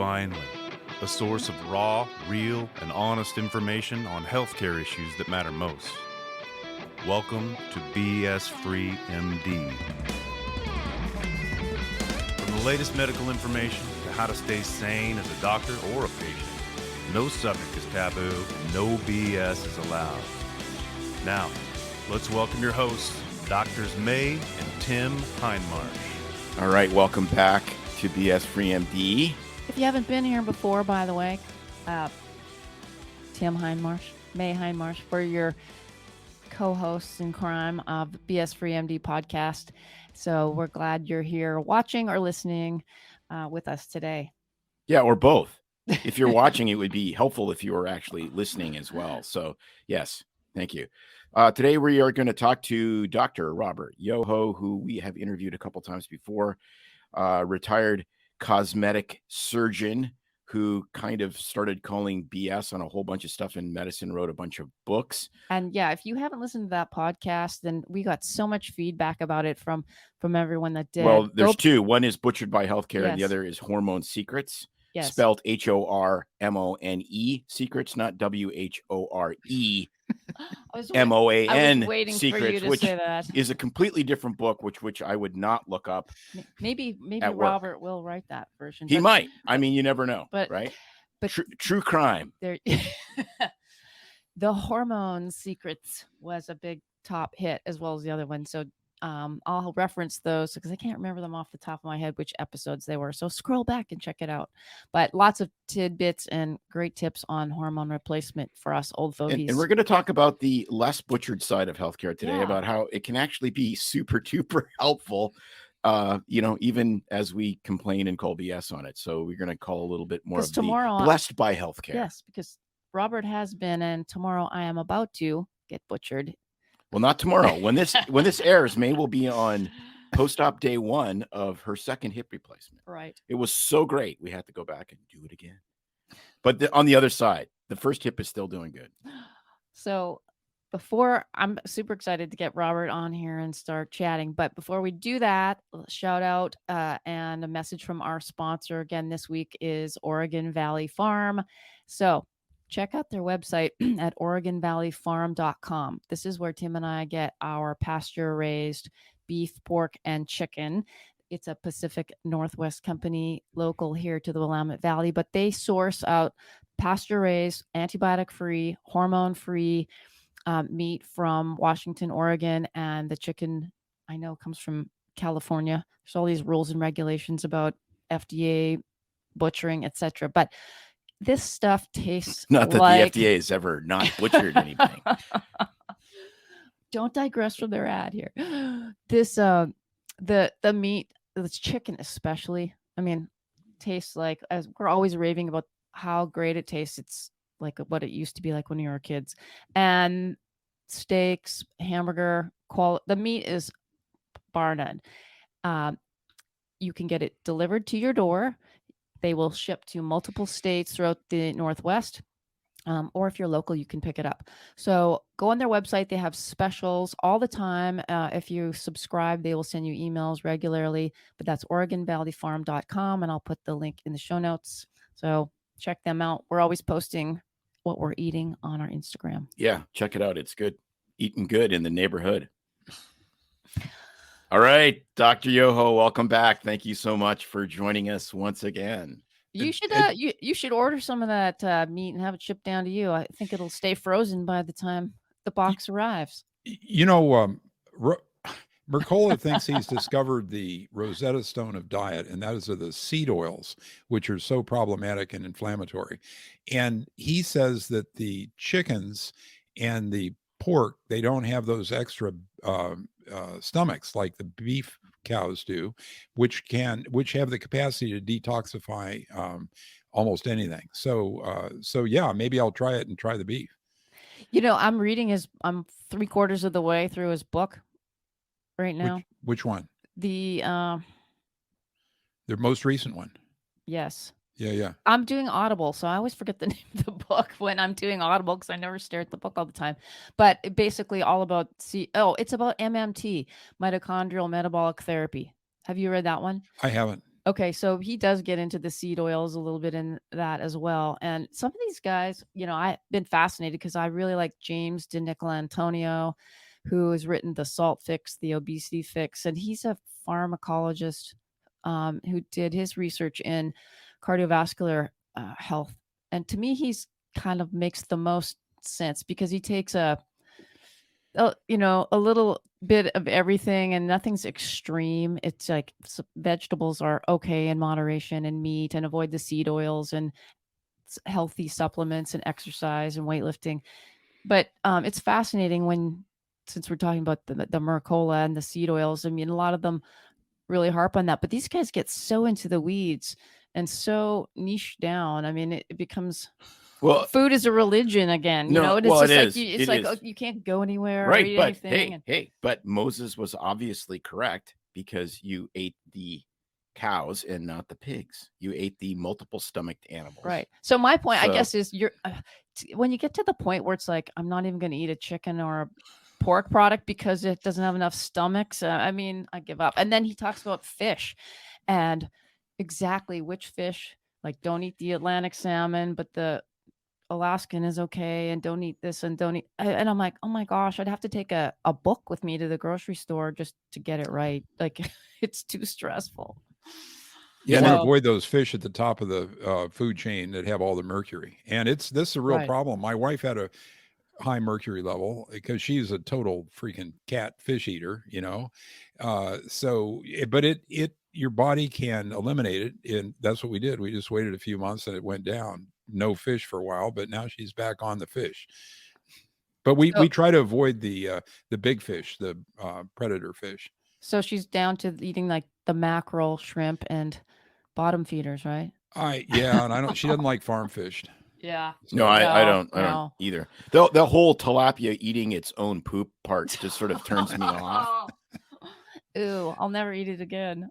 finally, a source of raw, real, and honest information on healthcare issues that matter most. Welcome to BS Free MD. From the latest medical information to how to stay sane as a doctor or a patient, no subject is taboo, no BS is allowed. Now, let's welcome your hosts, Doctors May and Tim Hindmarsh. All right, welcome back to BS Free MD. If you haven't been here before, by the way, Tim Hindmarsh, May Hindmarsh, for your co-hosts in crime of BS Free MD podcast. So we're glad you're here watching or listening with us today. Yeah, or both. If you're watching, it would be helpful if you were actually listening as well. So yes, thank you. Today we are going to talk to Dr. Robert Yoho, who we have interviewed a couple times before, retired cosmetic surgeon who kind of started calling BS on a whole bunch of stuff in medicine, wrote a bunch of books. And yeah, if you haven't listened to that podcast, then we got so much feedback about it from everyone that did. Well, there's two. One is Butchered by Healthcare, Yes. and the other is Hormone Secrets. Yes. Spelled Hormone Secrets, not WHOREMOAN Secrets, which is a completely different book, which I would not look up. Maybe Robert will write that version. He might. I mean, you never know, right? But true crime. The Hormone Secrets was a big top hit, as well as the other one. So I'll reference those because I can't remember them off the top of my head which episodes they were. So scroll back and check it out. But lots of tidbits and great tips on hormone replacement for us old fogies. And we're going to talk about the less butchered side of healthcare today, about how it can actually be super duper helpful, even as we complain and call BS on it. So we're going to call a little bit more of tomorrow, the blessed by healthcare. Yes, because Robert has been, and tomorrow I am about to get butchered. Well, not tomorrow. When this airs, May will be on post-op day 1 of her second hip replacement. Right. It was so great. We had to go back and do it again. But on the other side, the first hip is still doing good. So I'm super excited to get Robert on here and start chatting. But before we do that, shout out and a message from our sponsor again this week is Oregon Valley Farm. So check out their website at OregonValleyFarm.com. This is where Tim and I get our pasture-raised beef, pork, and chicken. It's a Pacific Northwest company local here to the Willamette Valley, but they source out pasture-raised, antibiotic-free, hormone-free meat from Washington, Oregon, and the chicken, I know, comes from California. There's all these rules and regulations about FDA, butchering, etc. But this stuff tastes not that like... the FDA has ever not butchered anything. Don't digress from their ad here. This the meat, the chicken especially, I mean, tastes like, as we're always raving about how great it tastes. It's like what it used to be like when you were kids. And steaks, hamburger, the meat is bar none. You can get it delivered to your door. They will ship to multiple states throughout the Northwest. Or if you're local, you can pick it up. So go on their website. They have specials all the time. If you subscribe, they will send you emails regularly. But that's OregonValleyFarm.com, and I'll put the link in the show notes. So check them out. We're always posting what we're eating on our Instagram. Yeah, check it out. It's good. Eating good in the neighborhood. All right, Dr. Yoho, welcome back. Thank you so much for joining us once again. You should you should order some of that meat and have it shipped down to you. I think it'll stay frozen by the time the box arrives. Mercola thinks he's discovered the Rosetta Stone of diet, and that is of the seed oils, which are so problematic and inflammatory. And he says that the chickens and the pork, they don't have those extra stomachs like the beef cows do, which have the capacity to detoxify almost anything. So yeah, maybe I'll try it and try the beef. I'm 3/4 of the way through his book right now. Which one? The most recent one. Yes. Yeah. I'm doing Audible, so I always forget the name of the book when I'm doing Audible because I never stare at the book all the time. But basically all about it's about MMT, mitochondrial metabolic therapy. Have you read that one? I haven't. Okay, so he does get into the seed oils a little bit in that as well. And some of these guys, I've been fascinated because I really like James DiNicolantonio, who has written The Salt Fix, The Obesity Fix, and he's a pharmacologist who did his research in cardiovascular health. And to me, he's kind of makes the most sense because he takes a little bit of everything and nothing's extreme. It's like vegetables are okay in moderation, and meat, and avoid the seed oils, and healthy supplements, and exercise and weightlifting. But it's fascinating since we're talking about the Mercola and the seed oils. I mean, a lot of them really harp on that, but these guys get so into the weeds and so niche down. I mean, it becomes food is a religion again. No, it's well, just it like is. it's It like is. you can't go anywhere or Right, eat but anything. but Moses was obviously correct because you ate the cows and not the pigs. You ate the multiple stomached animals. Right. So my point, I So- guess, is when you get to the point where it's like, I'm not even going to eat a chicken or a pork product because it doesn't have enough stomachs. I mean, I give up. And then he talks about fish and exactly which fish, like don't eat the Atlantic salmon, but the Alaskan is okay, and don't eat this and don't eat. And I'm like, oh my gosh, I'd have to take a book with me to the grocery store just to get it right. Like it's too stressful. Yeah, So- and avoid those fish at the top of the food chain that have all the mercury. And this is a real Right. problem. My wife had a high mercury level because she's a total freaking cat fish eater, but your body can eliminate it, and that's what we did. We just waited a few months and it went down. No fish for a while, but now she's back on the fish. But we try to avoid the big fish, the predator fish. So she's down to eating like the mackerel, shrimp, and bottom feeders, right? And she doesn't like farm fish. Yeah. No, I don't No. either. The whole tilapia eating its own poop part just sort of turns me off. Ew, I'll never eat it again.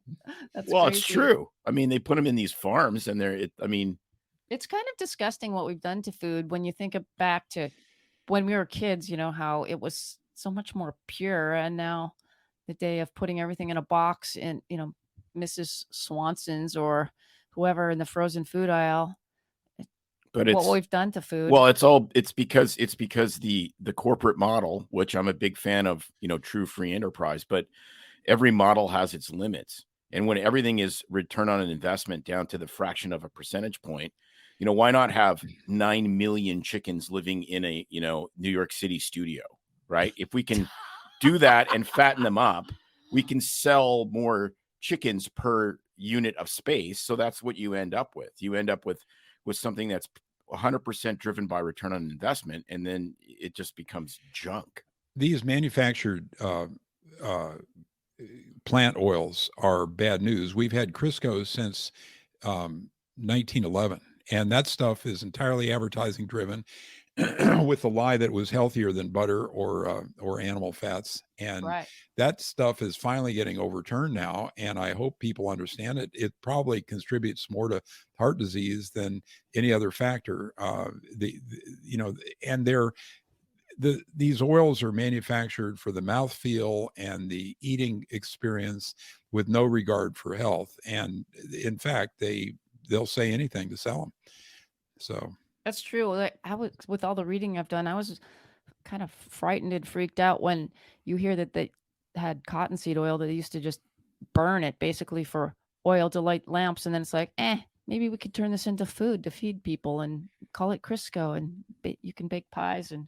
That's Well, crazy. it's true. I mean, they put them in these farms, and It's kind of disgusting what we've done to food when you think back to when we were kids, how it was so much more pure. And now the day of putting everything in a box in, Mrs. Swanson's or whoever in the frozen food aisle, but what we've done to food. Well, it's because the corporate model, which I'm a big fan of, true free enterprise, but every model has its limits. And when everything is return on an investment down to the fraction of a percentage point, why not have 9 million chickens living in a, New York City studio, right? If we can do that and fatten them up, we can sell more chickens per unit of space. So that's what you end up with. You end up with something that's 100% driven by return on investment, and then it just becomes junk. These manufactured plant oils are bad news. We've had Crisco since 1911, and that stuff is entirely advertising driven with the lie that it was healthier than butter or animal fats. And Right. that stuff is finally getting overturned now. And I hope people understand it. It probably contributes more to heart disease than any other factor. These oils are manufactured for the mouthfeel and the eating experience with no regard for health. And in fact, they'll say anything to sell them. So That's true. Like with all the reading I've done, I was kind of frightened and freaked out when you hear that they had cottonseed oil that they used to just burn it basically for oil to light lamps. And then it's like, maybe we could turn this into food to feed people and call it Crisco, and you can bake pies and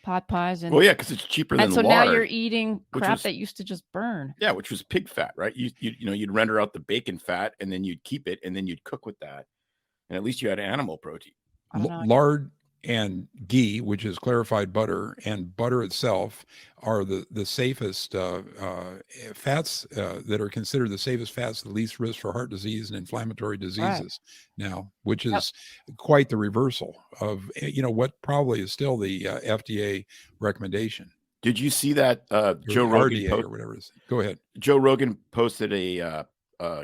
pot pies. And well, yeah, because it's cheaper than so lard. now you're eating crap was- that used to just burn. Yeah, which was pig fat, right? You'd render out the bacon fat, and then you'd keep it, and then you'd cook with that, and at least you had animal protein. I don't know. Lard and ghee, which is clarified butter, and butter itself are the safest fats that are considered the safest fats, the least risk for heart disease and inflammatory diseases now, which is quite the reversal of what probably is still the FDA recommendation. Did you see that Joe RDA Rogan or whatever it is? Go ahead. Joe Rogan posted a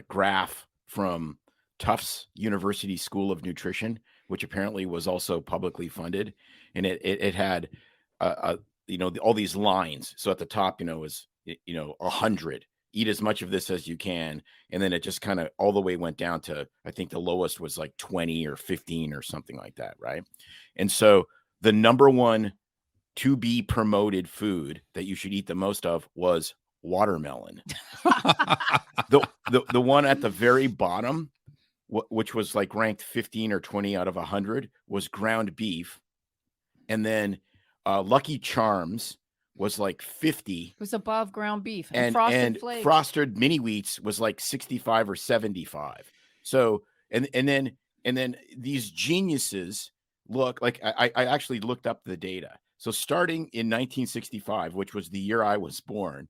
graph from Tufts University School of Nutrition, which apparently was also publicly funded, and it had all these lines. So at the top, is 100, eat as much of this as you can. And then it just kind of all the way went down to, I think the lowest was like 20 or 15 or something like that. Right. And so the number one to be promoted food that you should eat the most of was watermelon. The one at the very bottom, which was like ranked 15 or 20 out of 100, was ground beef. And then Lucky Charms was like 50. It was above ground beef. And Frosted Flakes. Frosted Mini Wheats was like 65 or 75. So and then these geniuses look like I actually looked up the data. So starting in 1965, which was the year I was born,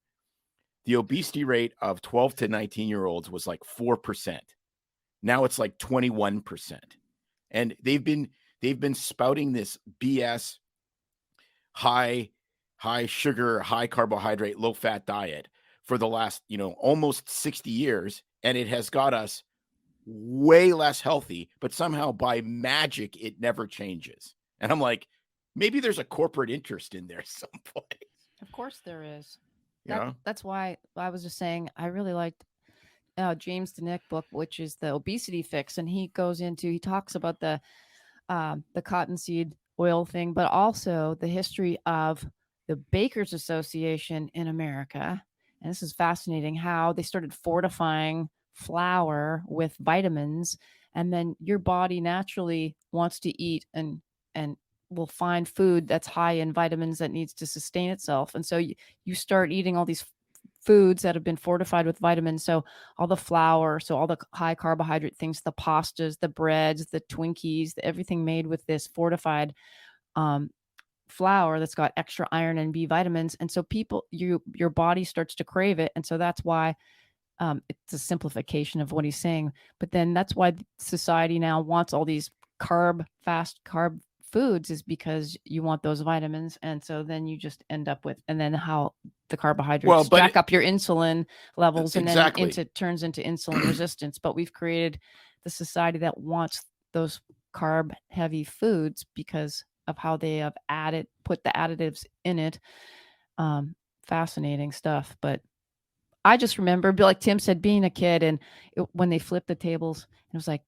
the obesity rate of 12 to 19-year-olds was like 4%. Now it's like 21%. And they've been spouting this BS high sugar, high carbohydrate, low fat diet for the last, almost 60 years. And it has got us way less healthy, but somehow by magic, it never changes. And I'm like, maybe there's a corporate interest in there someplace. Of course there is. Yeah. That's why I was just saying I really liked James DeNick book, which is the obesity fix. And he talks about the cottonseed oil thing, but also the history of the Bakers Association in America. And this is fascinating how they started fortifying flour with vitamins, and then your body naturally wants to eat and will find food that's high in vitamins that needs to sustain itself. And so you start eating all these foods that have been fortified with vitamins. So all the flour, so all the high carbohydrate things, the pastas, the breads, the Twinkies, everything made with this fortified flour that's got extra iron and B vitamins. And so your body starts to crave it. And so that's why it's a simplification of what he's saying. But then that's why society now wants all these fast carb foods, is because you want those vitamins. And so then you just end up with, and then how the carbohydrates jack up your insulin levels, and exactly. then turns into insulin resistance. But we've created the society that wants those carb heavy foods because of how they have put the additives in it. Fascinating stuff. But I just remember, like Tim said, being a kid, and when they flipped the tables, it was like,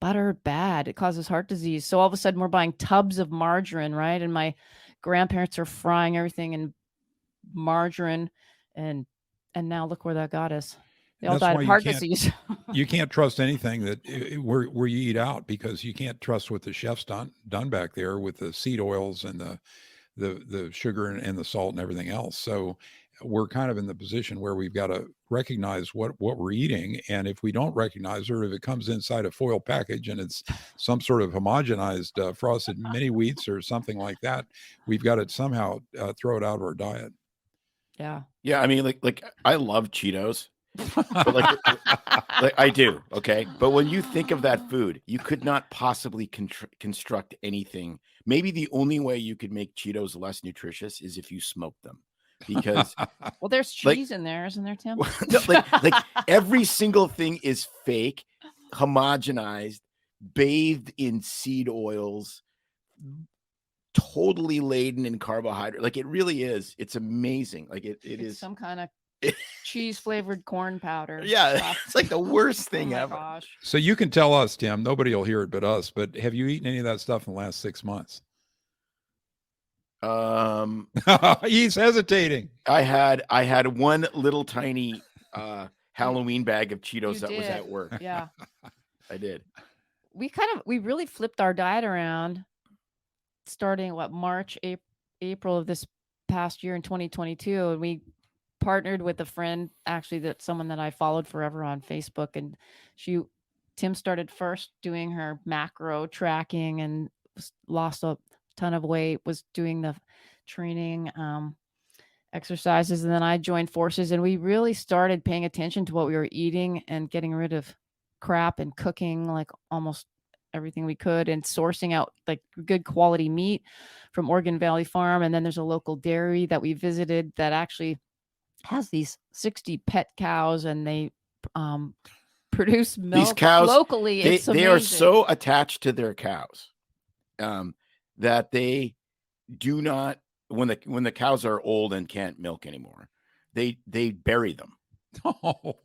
butter bad, it causes heart disease. So all of a sudden we're buying tubs of margarine, right? And my grandparents are frying everything in margarine, and now look where that got us. They all died of heart disease. You can't trust anything where you eat out, because you can't trust what the chef's done back there with the seed oils and the sugar and the salt and everything else. So we're kind of in the position where we've got to recognize what we're eating. And if we don't recognize it, if it comes inside a foil package and it's some sort of homogenized frosted mini wheats or something like that, we've got to somehow throw it out of our diet. Yeah. Yeah. I mean, like I love Cheetos. But like I do. Okay. But when you think of that food, you could not possibly construct anything. Maybe the only way you could make Cheetos less nutritious is if you smoke them. Because well, there's cheese in there, isn't there, Tim? like every single thing is fake, homogenized, bathed in seed oils, totally laden in carbohydrate. Like it really is. It's amazing. Like it's is some kind of cheese flavored corn powder. Yeah, it's like the worst thing ever. Gosh. So you can tell us, Tim, nobody will hear it but us, but have you eaten any of that stuff in the last 6 months? He's hesitating. I had one little tiny Halloween bag of Cheetos that was at work. Yeah. I did. We really flipped our diet around starting March, April of this past year in 2022. And we partnered with a friend, actually, that's someone that I followed forever on Facebook. And Tim started first doing her macro tracking and lost a ton of weight, was doing the training exercises, and then I joined forces, and we really started paying attention to what we were eating and getting rid of crap and cooking like almost everything we could, and sourcing out like good quality meat from Oregon Valley Farm. And then there's a local dairy that we visited that actually has these 60 pet cows, and they produce milk. These cows locally. They are so attached to their cows that they do not, when the cows are old and can't milk anymore, they bury them. Oh,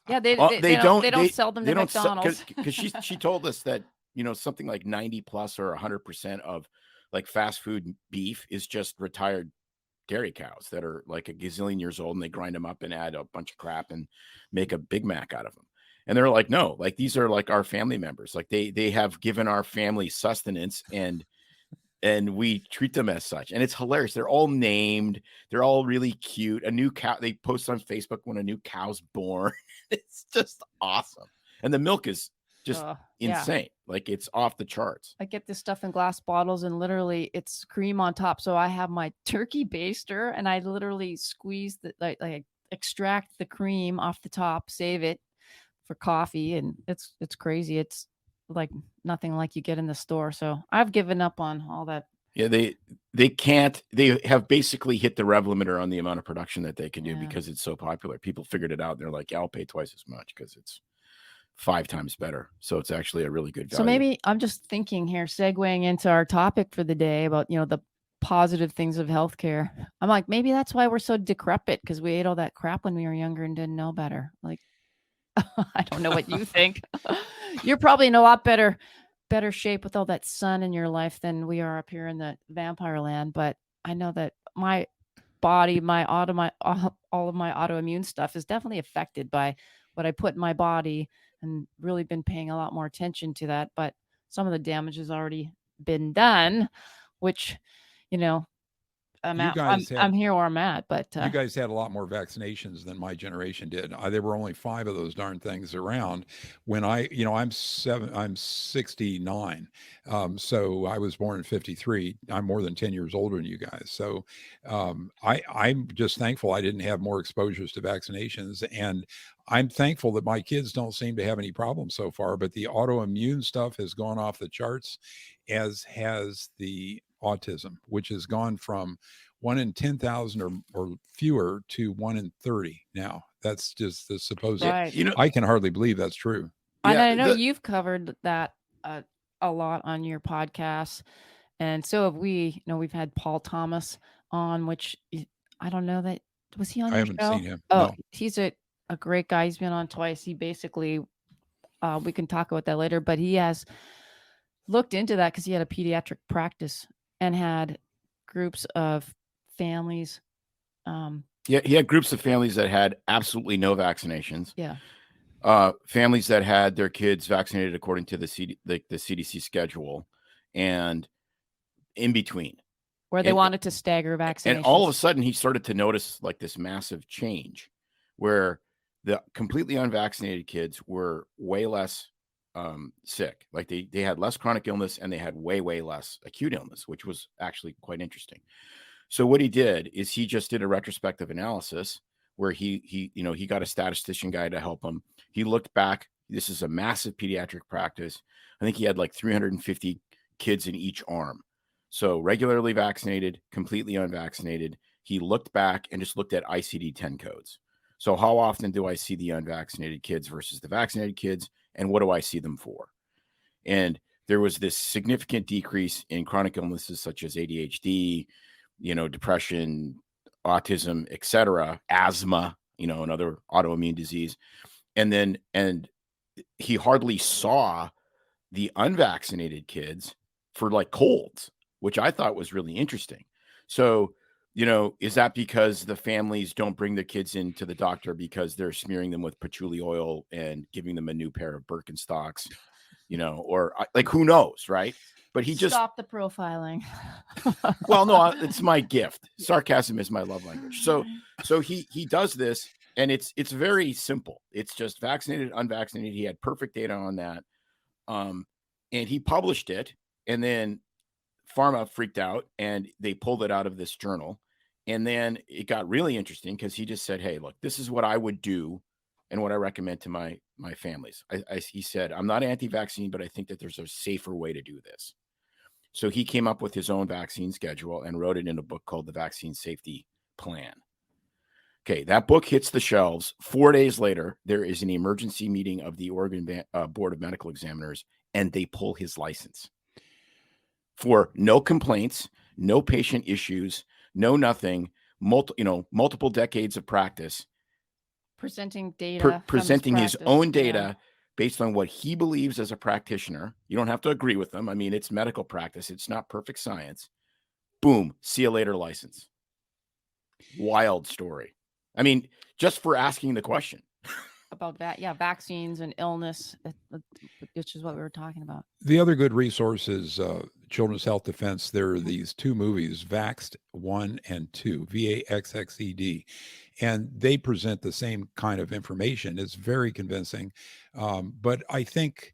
Yeah, they Well, they don't sell them they to don't McDonald's. because she told us that, you know, something like 90 plus or 100% of like fast food beef is just retired dairy cows that are like a gazillion years old, and they grind them up and add a bunch of crap and make a Big Mac out of them. And they're like, no, like these are like our family members. Like they have given our family sustenance, and we treat them as such. And it's hilarious. They're all named. They're all really cute. A new cow, they post on Facebook when a new cow's born. It's just awesome. And the milk is just Yeah. insane. Like it's off the charts. I get this stuff in glass bottles, and literally it's cream on top. So I have my turkey baster, and I literally squeeze the like extract the cream off the top, save it for coffee, and it's crazy. It's like nothing like you get in the store. So I've given up on all that. Yeah, they have basically hit the rev limiter on the amount of production that they can do Yeah. because it's so popular. People figured it out, and they're like, yeah, I'll pay twice as much because it's 5 times better. So it's actually a really good value. So maybe I'm just thinking here, segueing into our topic for the day about, you know, the positive things of healthcare. I'm like, maybe that's why we're so decrepit, because we ate all that crap when we were younger and didn't know better. Like, I don't know what you think. You're probably in a lot better shape with all that sun in your life than we are up here in the vampire land. But I know that my body, all of my autoimmune stuff is definitely affected by what I put in my body, and really been paying a lot more attention to that. But some of the damage has already been done, which, you know, I'm here where I'm at. But you guys had a lot more vaccinations than my generation did. There were only 5 of those darn things around when I'm 69. So I was born in 53. I'm more than 10 years older than you guys. So I'm just thankful I didn't have more exposures to vaccinations. And I'm thankful that my kids don't seem to have any problems so far, but the autoimmune stuff has gone off the charts, as has the autism, which has gone from 1 in 10,000 or fewer to 1 in 30 now. That's just the supposed. Right. You know, I can hardly believe that's true. And I know you've covered that a lot on your podcast, and so have we. You know, we've had Paul Thomas on, which I don't know that was he on. I your haven't show? seen him. Oh, No. he's a great guy. He's been on twice. He basically, we can talk about that later, but he has looked into that because he had a pediatric practice and had groups of families. Yeah, he had groups of families that had absolutely no vaccinations. Yeah. Families that had their kids vaccinated according to the CDC schedule, and in between, where they wanted to stagger vaccinations. And all of a sudden, he started to notice like this massive change where the completely unvaccinated kids were way less sick. Like they had less chronic illness, and they had way less acute illness, which was actually quite interesting. So what he did is he just did a retrospective analysis where he got a statistician guy to help him. He looked back. This is a massive pediatric practice. I think he had like 350 kids in each arm. So regularly vaccinated, completely unvaccinated. He looked back and just looked at ICD-10 codes. So how often do I see the unvaccinated kids versus the vaccinated kids? And what do I see them for? And there was this significant decrease in chronic illnesses such as ADHD, depression, autism, etc., asthma, another autoimmune disease. And he hardly saw the unvaccinated kids for like colds, which I thought was really interesting. So, is that because the families don't bring their kids into the doctor because they're smearing them with patchouli oil and giving them a new pair of Birkenstocks, or like, who knows, right? But he just stop the profiling. Well, no, it's my gift. Sarcasm is my love language. So he does this, and it's very simple. It's just vaccinated, unvaccinated. He had perfect data on that. And he published it, and then Pharma freaked out, and they pulled it out of this journal. And then it got really interesting because he just said, hey, look, this is what I would do and what I recommend to my families. He said, I'm not anti-vaccine, but I think that there's a safer way to do this. So he came up with his own vaccine schedule and wrote it in a book called The Vaccine Safety Plan. Okay, that book hits the shelves. 4 days later, there is an emergency meeting of the Oregon Board of Medical Examiners, and they pull his license for no complaints, no patient issues, no nothing, multiple decades of practice. presenting data, from his presenting his practice. own Yeah. data based on what he believes as a practitioner. You don't have to agree with them. I mean, it's medical practice. It's not perfect science. Boom. See you later license. Wild story. I mean, just for asking the question. About that, yeah, vaccines and illness, which is what we were talking about. The other good resource is Children's Health Defense. There are these two movies, Vaxxed 1 and 2, VAXXED, and they present the same kind of information. It's very convincing. But I think,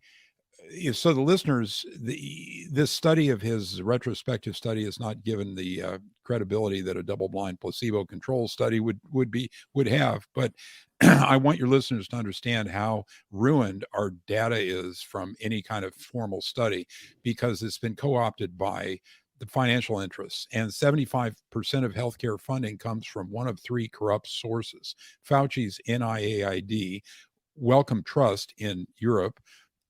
so the listeners, this study of his retrospective study is not given the credibility that a double-blind placebo-controlled study would have. But I want your listeners to understand how ruined our data is from any kind of formal study, because it's been co-opted by the financial interests, and 75% of healthcare funding comes from one of three corrupt sources: Fauci's NIAID, Wellcome Trust in Europe,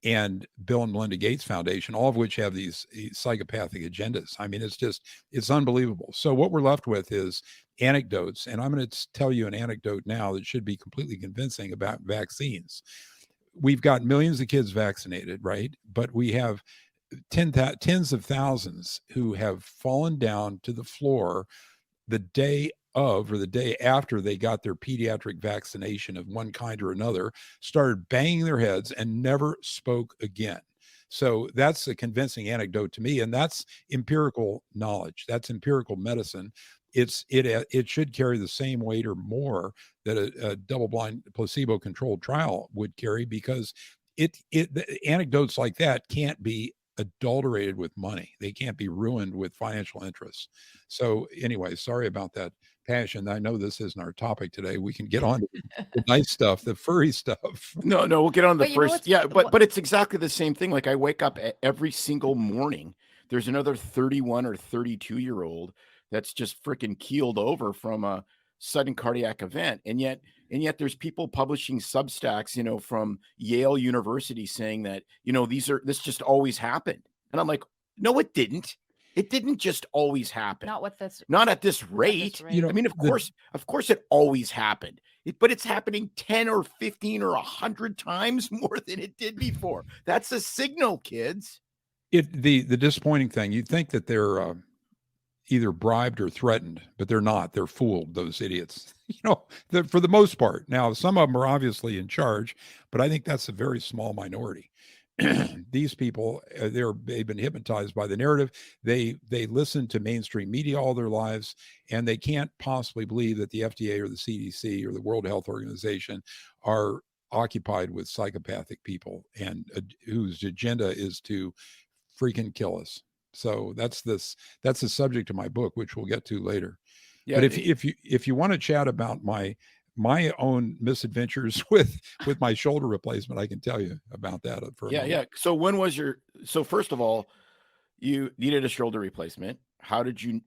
and Bill and Melinda Gates Foundation, all of which have these psychopathic agendas. I mean, it's unbelievable. So what we're left with is anecdotes, and I'm going to tell you an anecdote now that should be completely convincing about vaccines. We've got millions of kids vaccinated, right? But we have tens of thousands who have fallen down to the floor the day of or the day after they got their pediatric vaccination of one kind or another, started banging their heads and never spoke again. So that's a convincing anecdote to me, and that's empirical knowledge. That's empirical medicine. It should carry the same weight or more that a double-blind placebo-controlled trial would carry, because anecdotes like that can't be adulterated with money. They can't be ruined with financial interests. So anyway, sorry about that passion. I know this isn't our topic today. We can get on to the nice stuff, the furry stuff. No, we'll get on the But you know first. what's- Yeah, but it's exactly the same thing. Like, I wake up every single morning. There's another 31 or 32-year-old that's just freaking keeled over from a sudden cardiac event. And yet there's people publishing Substacks, from Yale University saying that, this just always happened. And I'm like, no, it didn't. It didn't just always happen. Not with this. Not at this rate. rate. I mean, of course it always happened. But it's happening 10 or 15 or 100 times more than it did before. That's a signal, kids. The disappointing thing, you'd think that they're either bribed or threatened, but they're not. They're fooled, those idiots. For the most part. Now, some of them are obviously in charge, but I think that's a very small minority. These people, they've been hypnotized by the narrative. They listen to mainstream media all their lives, and they can't possibly believe that the FDA or the CDC or the World Health Organization are occupied with psychopathic people and whose agenda is to freaking kill us. So that's the subject of my book, which we'll get to later. Yeah, but if you want to chat about my own misadventures with my shoulder replacement, I can tell you about that for a moment. Yeah. So first of all, you needed a shoulder replacement. How did you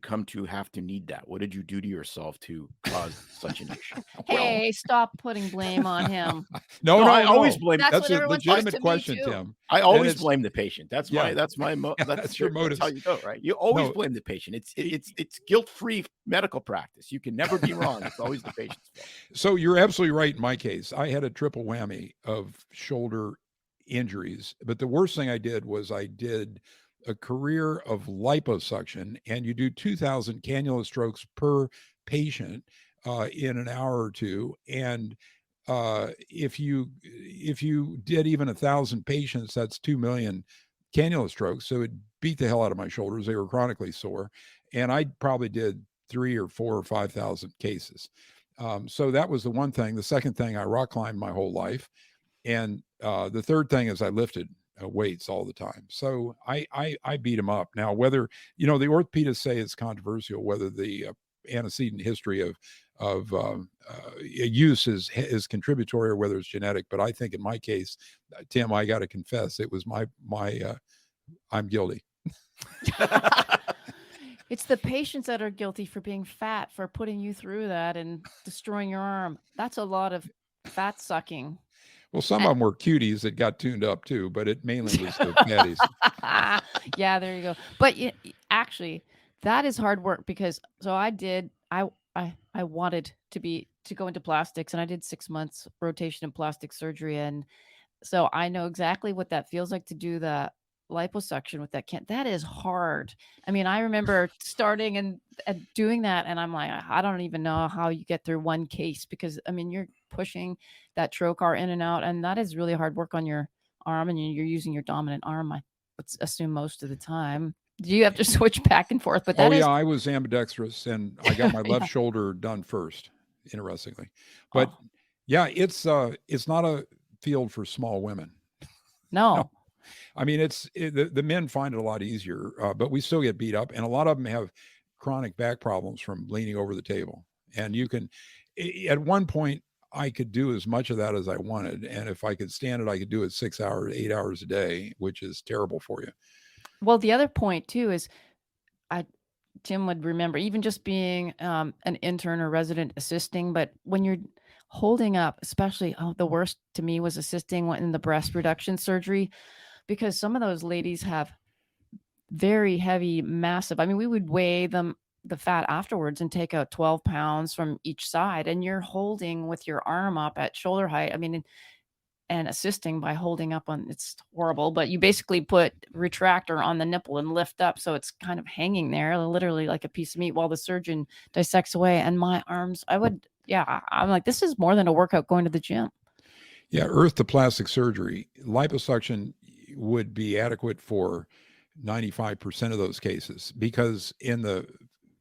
come to have to need that? What did you do to yourself to cause such an issue? Hey, stop putting blame on him. No, I always blame. That's a legitimate question, Tim. I always blame the patient. That's your That's motive. how you go, right? You always blame the patient. It's guilt-free medical practice. You can never be wrong. It's always the patient's fault. So you're absolutely right. In my case, I had a triple whammy of shoulder injuries, but the worst thing I did was I did a career of liposuction, and you do 2,000 cannula strokes per patient in an hour or two. And if you did even 1,000 patients, that's 2 million cannula strokes. So it beat the hell out of my shoulders. They were chronically sore, and I probably did 3,000 or 4,000 or 5,000 cases. So that was the one thing. The second thing, I rock climbed my whole life, and the third thing is I lifted weights all the time. So I beat them up. Now, whether, the orthopedists say it's controversial whether the antecedent history of use is contributory or whether it's genetic. But I think in my case, Tim, I got to confess, it was my I'm guilty. It's the patients that are guilty for being fat, for putting you through that and destroying your arm. That's a lot of fat sucking. Well, some of them were cuties that got tuned up too, but it mainly was the fatties. Yeah, there you go. But actually, that is hard work, because I wanted to to go into plastics, and I did 6 months rotation in plastic surgery, and so I know exactly what that feels like to do the liposuction with that can. That is hard. I mean, I remember starting and doing that, and I'm like, I don't even know how you get through one case, because I mean, you're pushing that trocar in and out, and that is really hard work on your arm, and you're using your dominant arm, I would assume, most of the time. Do you have to switch back and forth? But Oh that is, yeah, I was ambidextrous, and I got my left yeah. shoulder done first, interestingly. But Oh, yeah, it's not a field for small women. no. No. I mean, the men find it a lot easier, but we still get beat up, and a lot of them have chronic back problems from leaning over the table. And you can, at one point, I could do as much of that as I wanted, and if I could stand it, I could do it 6 hours, 8 hours a day, which is terrible for you. Well, the other point too is, I Tim would remember, even just being an intern or resident assisting, but when you're holding up, especially, the worst to me was assisting in the breast reduction surgery, because some of those ladies have very heavy, massive, I mean, we would weigh the fat afterwards and take out 12 pounds from each side, and you're holding with your arm up at shoulder height. I mean, and assisting by holding up on, it's horrible, but you basically put retractor on the nipple and lift up, so it's kind of hanging there, literally like a piece of meat, while the surgeon dissects away. And my arms, I'm like, this is more than a workout going to the gym. Yeah, earth to plastic surgery, liposuction would be adequate for 95% of those cases, because in the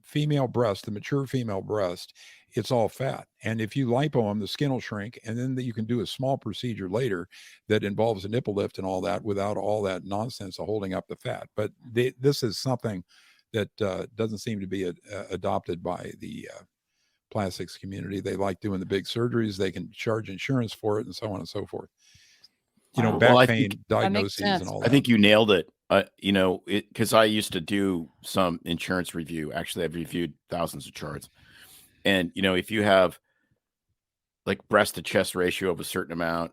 female breast, the mature female breast, it's all fat. And if you lipo them, the skin will shrink, and then you can do a small procedure later that involves a nipple lift and all that without all that nonsense of holding up the fat. But this is something that doesn't seem to be adopted by the plastics community. They like doing the big surgeries. They can charge insurance for it and so on and so forth. You know, Wow. back Well, pain diagnoses and sense. all I that. think you nailed it. You know, because I used to do some insurance review. Actually, I've reviewed thousands of charts. And, you know, if you have like breast to chest ratio of a certain amount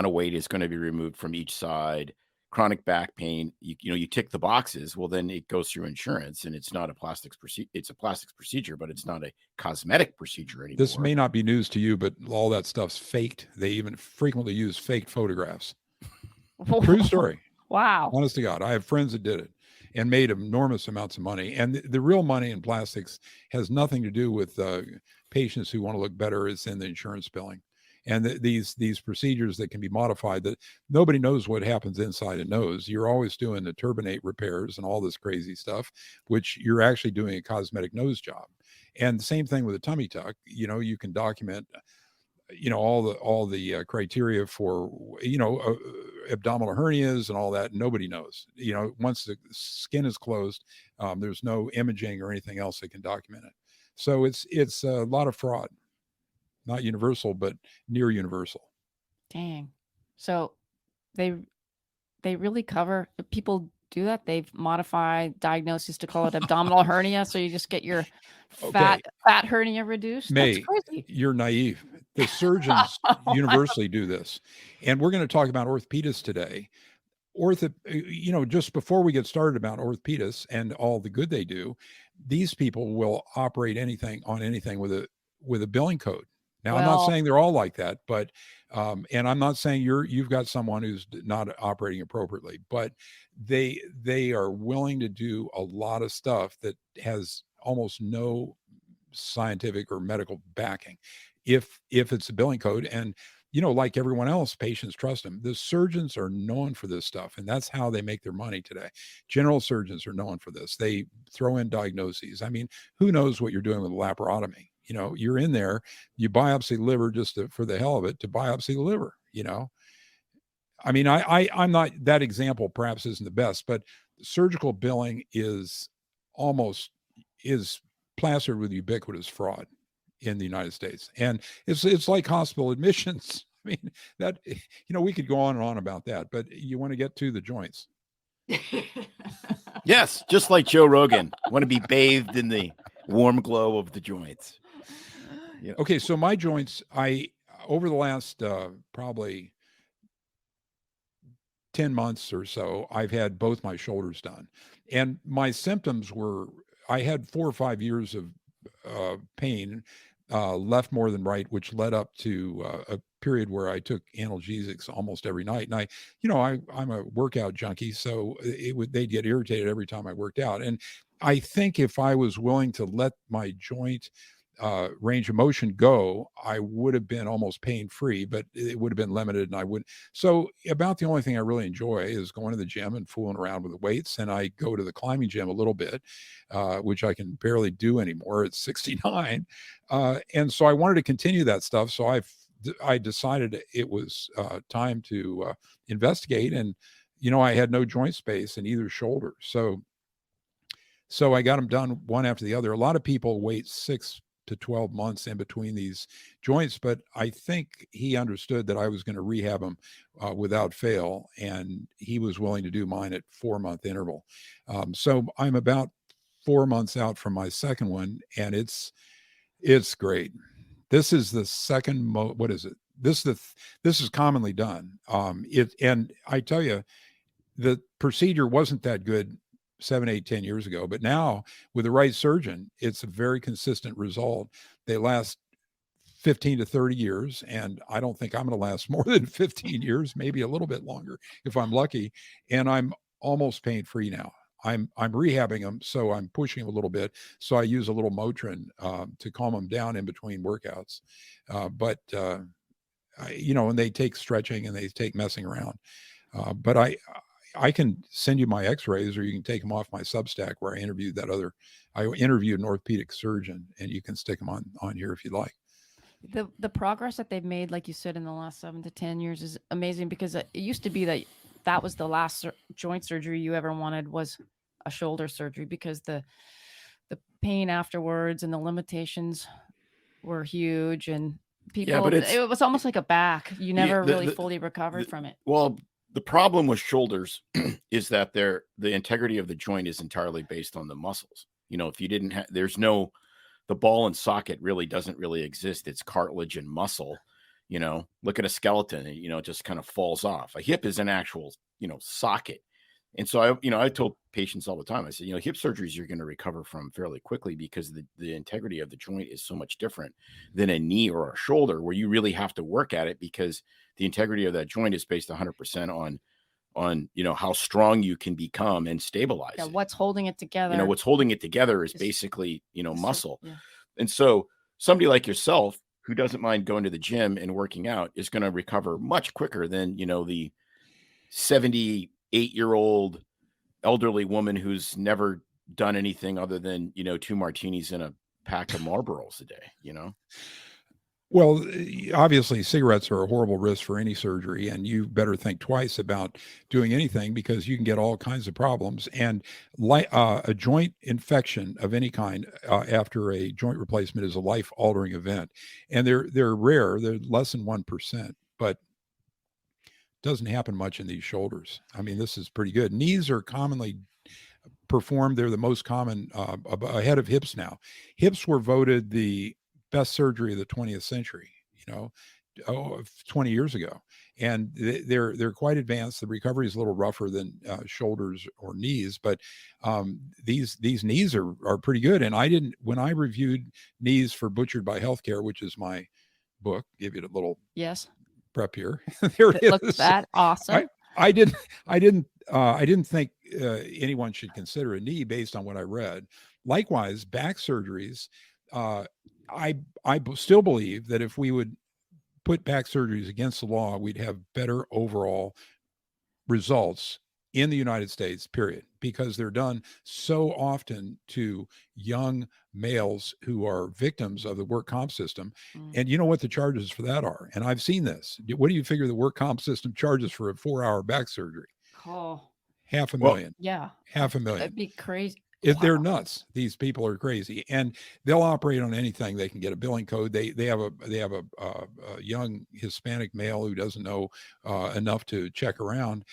of weight is going to be removed from each side, chronic back pain, you tick the boxes. Well, then it goes through insurance, and it's not a plastics procedure. It's a plastics procedure, but it's not a cosmetic procedure anymore. This may not be news to you, but all that stuff's faked. They even frequently use faked photographs. True story. Wow. Honest to God, I have friends that did it and made enormous amounts of money. And the real money in plastics has nothing to do with patients who want to look better. It's in the insurance billing. And these procedures that can be modified, that nobody knows what happens inside a nose. You're always doing the turbinate repairs and all this crazy stuff, which you're actually doing a cosmetic nose job. And the same thing with a tummy tuck. You know, you can document, all the criteria for, abdominal hernias and all that. Nobody knows. You know, once the skin is closed, there's no imaging or anything else that can document it. So it's a lot of fraud. Not universal, but near universal. Dang. So they really cover, people do that. They've modified diagnosis to call it abdominal hernia. So you just get your fat hernia reduced. That's crazy. You're naive. The surgeons universally do this. And we're going to talk about orthopedists today. Just before we get started about orthopedists and all the good they do, these people will operate on anything with a billing code. Now, I'm not saying they're all like that, but and I'm not saying you've got someone who's not operating appropriately, but they are willing to do a lot of stuff that has almost no scientific or medical backing, if it's a billing code. And like everyone else, patients trust them. The surgeons are known for this stuff, and that's how they make their money today. General surgeons are known for this. They throw in diagnoses. I mean, who knows what you're doing with a laparotomy? You're in there, you biopsy liver just for the hell of it, to biopsy the liver. I mean, I'm not, that example perhaps isn't the best, but surgical billing is plastered with ubiquitous fraud in the United States. And it's like hospital admissions. I mean, that, we could go on and on about that, but you want to get to the joints. Yes, just like Joe Rogan, want to be bathed in the warm glow of the joints. Yeah. Okay, so my joints, over the last probably 10 months or so, I've had both my shoulders done. And my symptoms were, I had 4 or 5 years of pain left more than right, which led up to a period where I took analgesics almost every night. And I'm a workout junkie, so they'd get irritated every time I worked out. And I think if I was willing to let my joint range of motion go, I would have been almost pain free, but it would have been limited, and I wouldn't. So about the only thing I really enjoy is going to the gym and fooling around with the weights. And I go to the climbing gym a little bit, which I can barely do anymore at 69. And so I wanted to continue that stuff. So I decided it was time to investigate. And, I had no joint space in either shoulder. So I got them done one after the other. A lot of people wait 6 to 12 months in between these joints, but I think he understood that I was going to rehab them without fail, and he was willing to do mine at 4-month interval. So I'm about 4 months out from my second one, and it's great. This is the second what is it? This is commonly done. And I tell you, the procedure wasn't that good 7, 8, 10 years ago, but now with the right surgeon, it's a very consistent result. They last 15 to 30 years, and I don't think I'm going to last more than 15 years, maybe a little bit longer if I'm lucky. And I'm almost pain free now. I'm rehabbing them, so I'm pushing them a little bit. So I use a little Motrin to calm them down in between workouts. And they take stretching and they take messing around. But I can send you my x-rays, or you can take them off my Substack where I interviewed an orthopedic surgeon, and you can stick them on here if you like. The progress that they've made, like you said, in the last 7 to 10 years is amazing, because it used to be that was the last joint surgery you ever wanted, was a shoulder surgery, because the pain afterwards and the limitations were huge, and people, it was almost like a back. You never really fully recovered from it. Well, the problem with shoulders is that the integrity of the joint is entirely based on the muscles. If you didn't have, the ball and socket really doesn't really exist. It's cartilage and muscle. Look at a skeleton, it just kind of falls off. A hip is an actual, socket. And so I told patients all the time, I said, hip surgeries you're going to recover from fairly quickly, because the integrity of the joint is so much different than a knee or a shoulder, where you really have to work at it, because the integrity of that joint is based 100% on how strong you can become and stabilize it. What's holding it together. What's holding it together is basically, muscle. Yeah. And so somebody like yourself, who doesn't mind going to the gym and working out, is going to recover much quicker than, the 78-year-old elderly woman who's never done anything other than, 2 martinis and a pack of Marlboros a day, Well, obviously, cigarettes are a horrible risk for any surgery, and you better think twice about doing anything, because you can get all kinds of problems. And a joint infection of any kind after a joint replacement is a life-altering event. And they're rare; they're less than 1%, but doesn't happen much in these shoulders. I mean, this is pretty good. Knees are commonly performed; they're the most common, ahead of hips now. Hips were voted the best surgery of the 20th century, 20 years ago. And they're quite advanced. The recovery is a little rougher than shoulders or knees, but these knees are pretty good. And when I reviewed knees for Butchered by Healthcare, which is my book, give you a little prep here. There it is. Look at that. Awesome. I didn't think anyone should consider a knee based on what I read. Likewise, back surgeries, I still believe that if we would put back surgeries against the law, we'd have better overall results in the United States, period, because they're done so often to young males who are victims of the work comp system. And you know what the charges for that are? And I've seen this. What do you figure the work comp system charges for a 4-hour back surgery? Oh, $500,000. Yeah. $500,000. That'd be crazy. They're nuts. These people are crazy, and they'll operate on anything. They can get a billing code. They have a young Hispanic male who doesn't know enough to check around,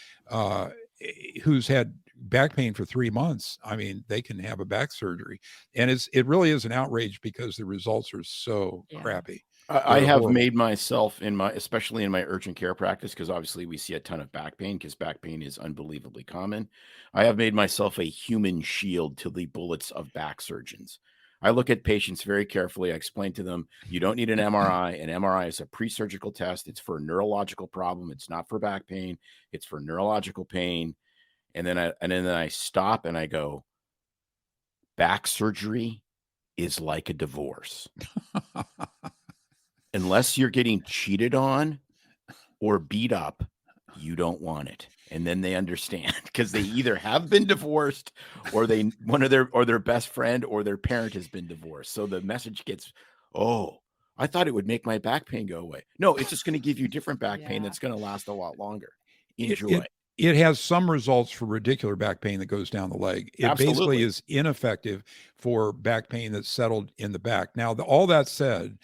who's had back pain for 3 months. I mean, they can have a back surgery, and it really is an outrage, because the results are so crappy. I have made myself, especially in my urgent care practice, because obviously we see a ton of back pain, because back pain is unbelievably common. I have made myself a human shield to the bullets of back surgeons. I look at patients very carefully. I explain to them, you don't need an MRI. An MRI is a pre-surgical test. It's for a neurological problem. It's not for back pain. It's for neurological pain. And then I stop and I go, back surgery is like a divorce. Unless you're getting cheated on or beat up, you don't want it. And then they understand, because they either have been divorced or their best friend or their parent has been divorced. So the message gets, oh, I thought it would make my back pain go away. No, it's just going to give you different back pain that's going to last a lot longer. Enjoy. It has some results for radicular back pain that goes down the leg. It basically is ineffective for back pain that's settled in the back. Now, all that said,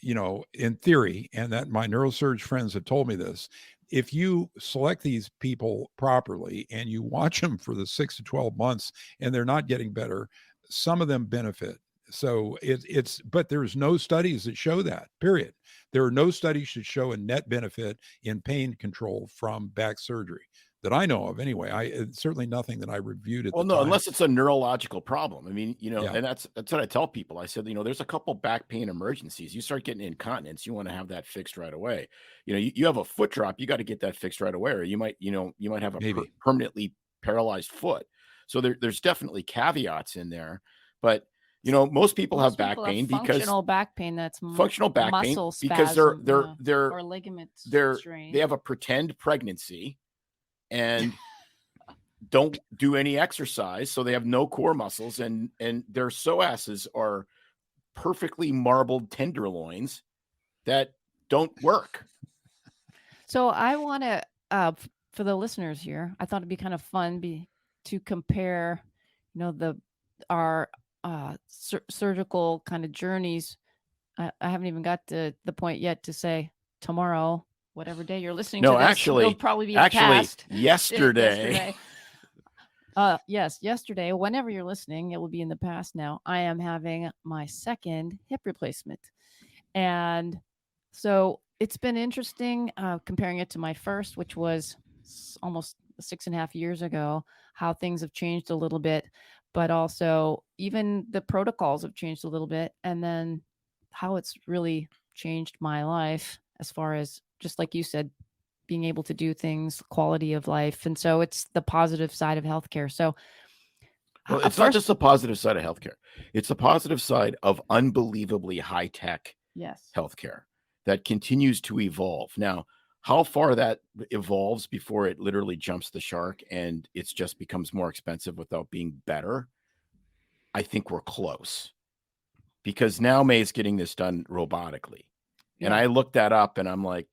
in theory, and that my neurosurge friends have told me this, if you select these people properly and you watch them for the 6 to 12 months and they're not getting better, some of them benefit. So but there's no studies that show that, period. There are no studies that show a net benefit in pain control from back surgery that I know of anyway. It's certainly nothing that I reviewed at the time. Unless it's a neurological problem. I mean, and that's what I tell people. I said, there's a couple back pain emergencies. You start getting incontinence, you want to have that fixed right away. You have a foot drop, you got to get that fixed right away, or you might have a permanently paralyzed foot. So there's definitely caveats in there, but most people have back pain because functional back pain. That's functional back pain because they're or ligament strain. They have a pretend pregnancy and don't do any exercise, so they have no core muscles, and their psoases are perfectly marbled tenderloins that don't work. So I want to, for the listeners here, I thought it'd be kind of fun to compare, our surgical kind of journeys. I haven't even got to the point yet to say tomorrow, whatever day you're listening to this, it'll probably be past. Yesterday. Yesterday, whenever you're listening, it will be in the past now. I am having my second hip replacement. And so it's been interesting comparing it to my first, which was almost 6.5 years ago, how things have changed a little bit, but also even the protocols have changed a little bit. And then how it's really changed my life as far as, just like you said, being able to do things, quality of life. And so it's the positive side of healthcare. So it's not just the positive side of healthcare. It's the positive side of unbelievably high-tech healthcare that continues to evolve. Now, how far that evolves before it literally jumps the shark and it just becomes more expensive without being better, I think we're close. Because now May's getting this done robotically. And I looked that up and I'm like,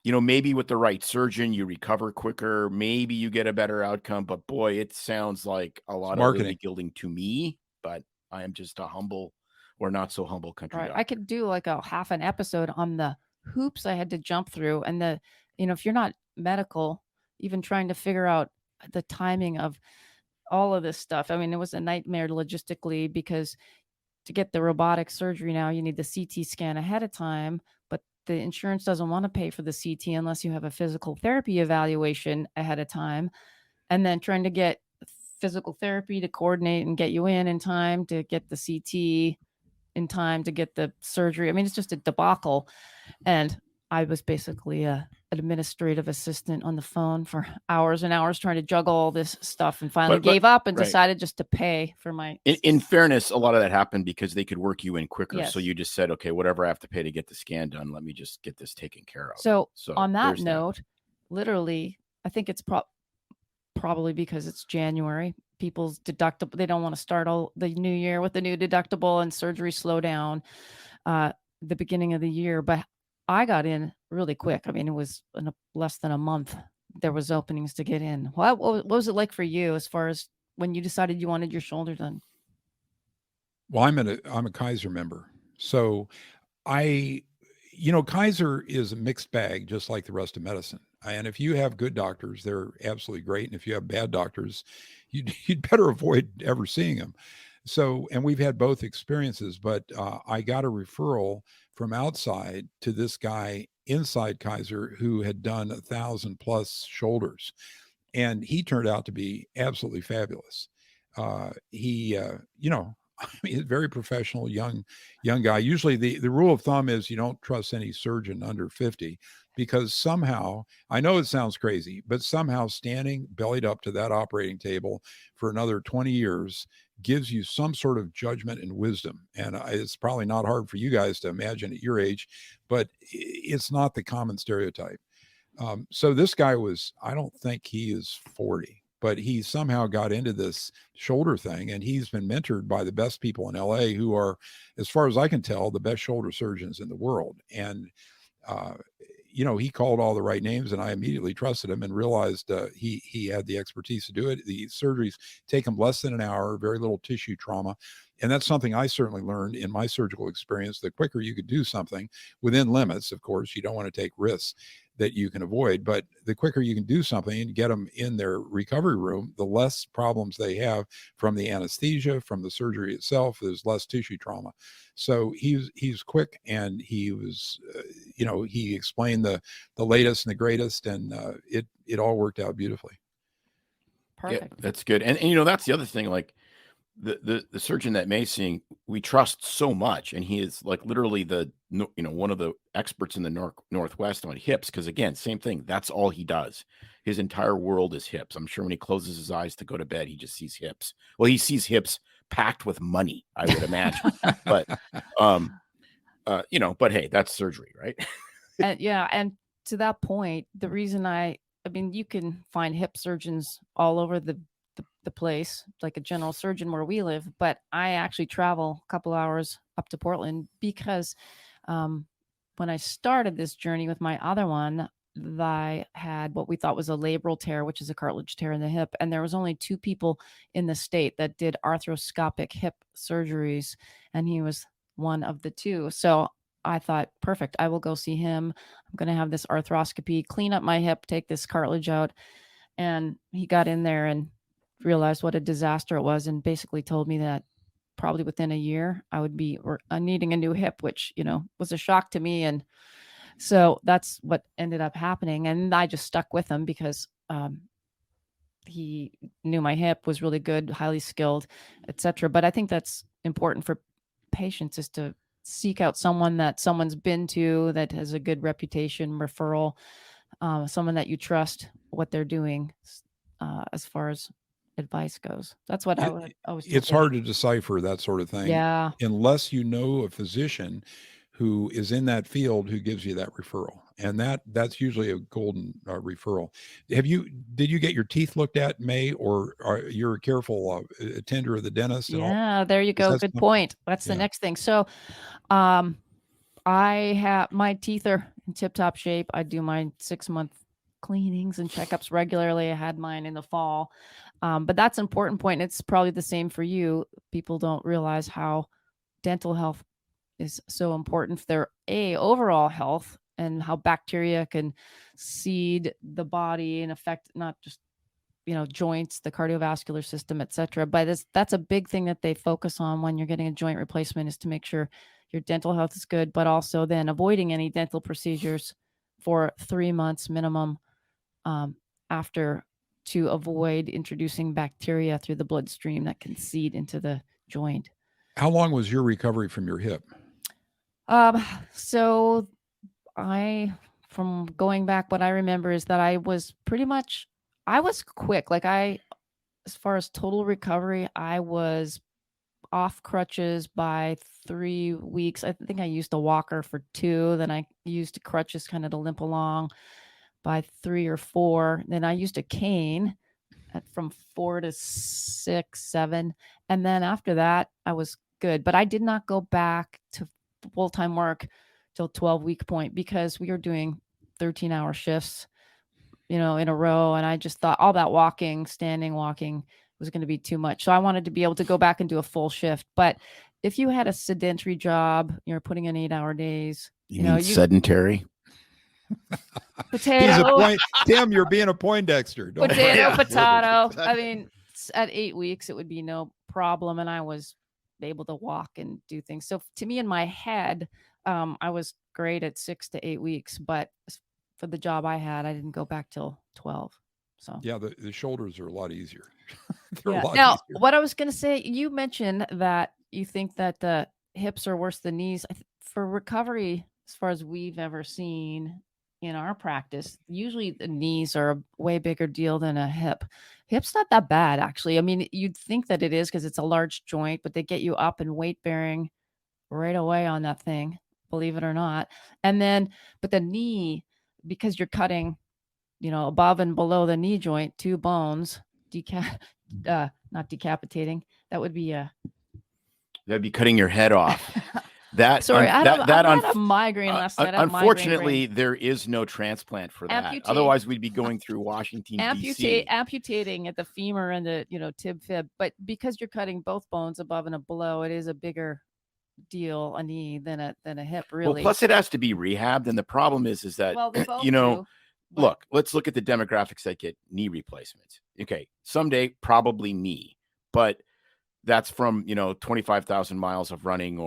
maybe with the right surgeon, you recover quicker. Maybe you get a better outcome. But boy, it sounds like a lot of lily gilding to me. But I am just a humble or not so humble country doctor. I could do like a half an episode on the hoops I had to jump through. And if you're not medical, even trying to figure out the timing of all of this stuff. I mean, it was a nightmare logistically, because to get the robotic surgery now, you need the CT scan ahead of time, but the insurance doesn't want to pay for the CT unless you have a physical therapy evaluation ahead of time. And then trying to get physical therapy to coordinate and get you in time to get the CT in time to get the surgery. I mean, it's just a debacle. And I was basically an administrative assistant on the phone for hours and hours trying to juggle all this stuff, and finally gave up and decided just to pay for my... In fairness, a lot of that happened because they could work you in quicker. Yes. So you just said, okay, whatever I have to pay to get the scan done, let me just get this taken care of. So on that note, literally, I think it's probably because it's January, people's deductible, they don't want to start all the new year with the new deductible and surgery slow down the beginning of the year. But I got in really quick. I mean, it was in less than a month. There was openings to get in. What was it like for you as far as when you decided you wanted your shoulder done? Well, I'm a Kaiser member. So Kaiser is a mixed bag, just like the rest of medicine. And if you have good doctors, they're absolutely great. And if you have bad doctors, you'd better avoid ever seeing them. So, and we've had both experiences, but I got a referral from outside to this guy inside Kaiser who had done 1,000+ shoulders. And he turned out to be absolutely fabulous. I mean, very professional, young guy. Usually the rule of thumb is you don't trust any surgeon under 50, because somehow, I know it sounds crazy, but somehow standing bellied up to that operating table for another 20 years gives you some sort of judgment and wisdom. And it's probably not hard for you guys to imagine at your age, but it's not the common stereotype. So this guy was, I don't think he is 40, but he somehow got into this shoulder thing, and he's been mentored by the best people in LA who are, as far as I can tell, the best shoulder surgeons in the world. And, he called all the right names, and I immediately trusted him and realized he had the expertise to do it. The surgeries take him less than an hour, very little tissue trauma. And that's something I certainly learned in my surgical experience. The quicker you could do something within limits, of course, you don't want to take risks that you can avoid, but the quicker you can do something and get them in their recovery room, the less problems they have from the anesthesia, from the surgery itself. There's less tissue trauma. So he's quick, and he was, he explained the latest and the greatest, and it all worked out beautifully. Perfect. Yeah, that's good. And that's the other thing, like the surgeon that May's seeing, we trust so much, and he is like literally one of the experts in the Northwest on hips, because again, same thing, that's all he does. His entire world is hips. I'm sure when he closes his eyes to go to bed, he just sees hips. Well, he sees hips packed with money, I would imagine. But but hey, that's surgery, right? And to that point, the reason I mean, you can find hip surgeons all over the place, like a general surgeon where we live, but I actually travel a couple hours up to Portland because when I started this journey with my other one, I had what we thought was a labral tear, which is a cartilage tear in the hip. And there was only 2 people in the state that did arthroscopic hip surgeries, and he was one of the 2. So I thought, perfect, I will go see him. I'm going to have this arthroscopy, clean up my hip, take this cartilage out. And he got in there and realized what a disaster it was, and basically told me that probably within a year I would be needing a new hip, which, was a shock to me. And so that's what ended up happening. And I just stuck with him because he knew my hip, was really good, highly skilled, etc. But I think that's important for patients, is to seek out someone that someone's been to, that has a good reputation, referral, someone that you trust what they're doing as far as advice goes. That's what I would always do. It's hard to decipher that sort of thing. Yeah. Unless you know a physician who is in that field who gives you that referral. And that's usually a golden referral. Did you get your teeth looked at, May, or you're a careful attender of the dentist? Yeah, there you go. Good point. That's the next thing. So I have, my teeth are in tip-top shape. I do my 6-month cleanings and checkups regularly. I had mine in the fall. But that's an important point. It's probably the same for you. People don't realize how dental health is so important for their overall health, and how bacteria can seed the body and affect not just, joints, the cardiovascular system, etc. But that's a big thing that they focus on when you're getting a joint replacement, is to make sure your dental health is good, but also then avoiding any dental procedures for 3 months minimum after, to avoid introducing bacteria through the bloodstream that can seed into the joint. How long was your recovery from your hip? So from going back, what I remember is that I was quick. Like as far as total recovery, I was off crutches by 3 weeks. I think I used a walker for 2. Then I used crutches kind of to limp along by 3 or 4. Then I used a cane from 4 to 6, 7. And then after that, I was good. But I did not go back to full-time work till 12-week point, because we were doing 13-hour shifts, in a row. And I just thought all that standing walking was going to be too much. So I wanted to be able to go back and do a full shift. But if you had a sedentary job, you're putting in 8-hour days. You mean sedentary? Potato. Tim, you're being a Poindexter. Potato. I mean, at 8 weeks, it would be no problem. And I was able to walk and do things. So to me, in my head, I was great at 6 to 8 weeks. But for the job I had, I didn't go back till 12. So yeah, the shoulders are a lot easier. Now, what I was going to say, you mentioned that you think that the hips are worse than knees. For recovery, as far as we've ever seen in our practice, usually the knees are a way bigger deal than a hip. Hip's not that bad, actually. I mean, you'd think that it is because it's a large joint, but they get you up and weight bearing right away on that thing, believe it or not. And then, but the knee, because you're cutting, above and below the knee joint, two bones, not decapitating. That would be That'd be cutting your head off. That sorry, I that had a migraine last night. I have unfortunately, migraine there is no transplant for that. Amputate. Otherwise, we'd be going through Washington D.C. amputating at the femur and the tib fib. But because you're cutting both bones above and below, it is a bigger deal a knee than a hip, really. Well, plus it has to be rehabbed, and the problem is that they both do, look, let's look at the demographics that get knee replacements. Okay, someday probably me, but that's from 25,000 miles of running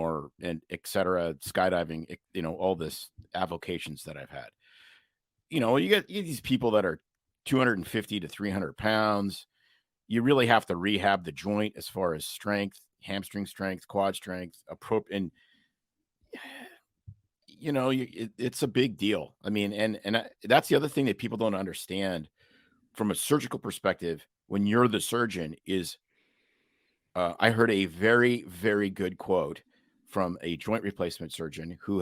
and et cetera, skydiving, all this avocations that I've had. You get these people that are 250 to 300 pounds. You really have to rehab the joint as far as strength, hamstring strength, quad strength, and it's a big deal. I mean, and that's the other thing that people don't understand from a surgical perspective. When you're the surgeon, is I heard a very, very good quote from a joint replacement surgeon who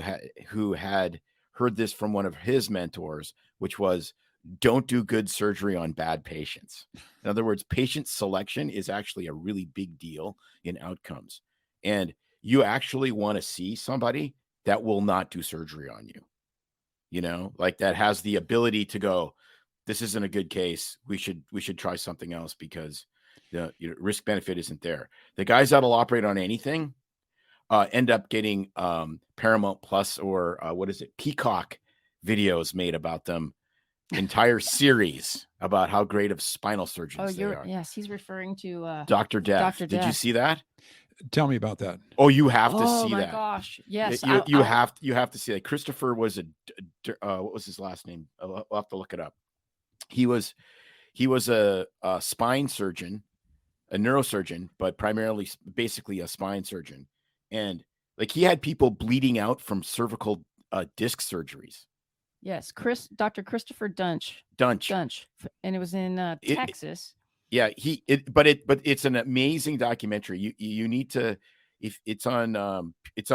had heard this from one of his mentors, which was, don't do good surgery on bad patients. In other words, patient selection is actually a really big deal in outcomes. And you actually want to see somebody that will not do surgery on you, like that has the ability to go, this isn't a good case. We should try something else because the risk benefit isn't there. The guys that'll operate on anything end up getting Paramount Plus or Peacock videos made about them, entire series about how great of spinal surgeons they are. Yes, he's referring to Dr. Death. Dr. Did you see that? Tell me about that. Oh, you have to see that. Oh my gosh, yes. You have to see that. Christopher was what was his last name? I'll have to look it up. He was a spine surgeon, a neurosurgeon, but primarily basically a spine surgeon. And like he had people bleeding out from cervical disc surgeries. Yes, Dr. Christopher Dunch, and it was in Texas. But it's an amazing documentary. You need to, if it's on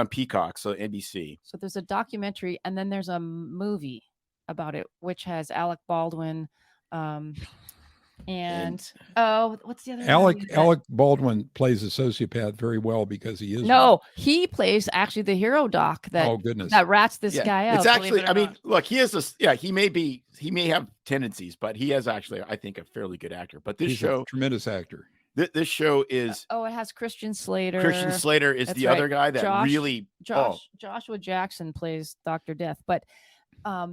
Peacock, so NBC. So there's a documentary, and then there's a movie about it, which has Alec Baldwin, and what's the other? Alec Baldwin plays a sociopath very well because he is. No, he plays actually the hero doc that. Oh goodness, that rats this guy out. It's actually. I mean, look, he is he may have tendencies, but he is actually, I think, a fairly good actor. But he's a tremendous actor. This show is. It has Christian Slater. Christian Slater is the other guy that really. Joshua Jackson plays Dr. Death, but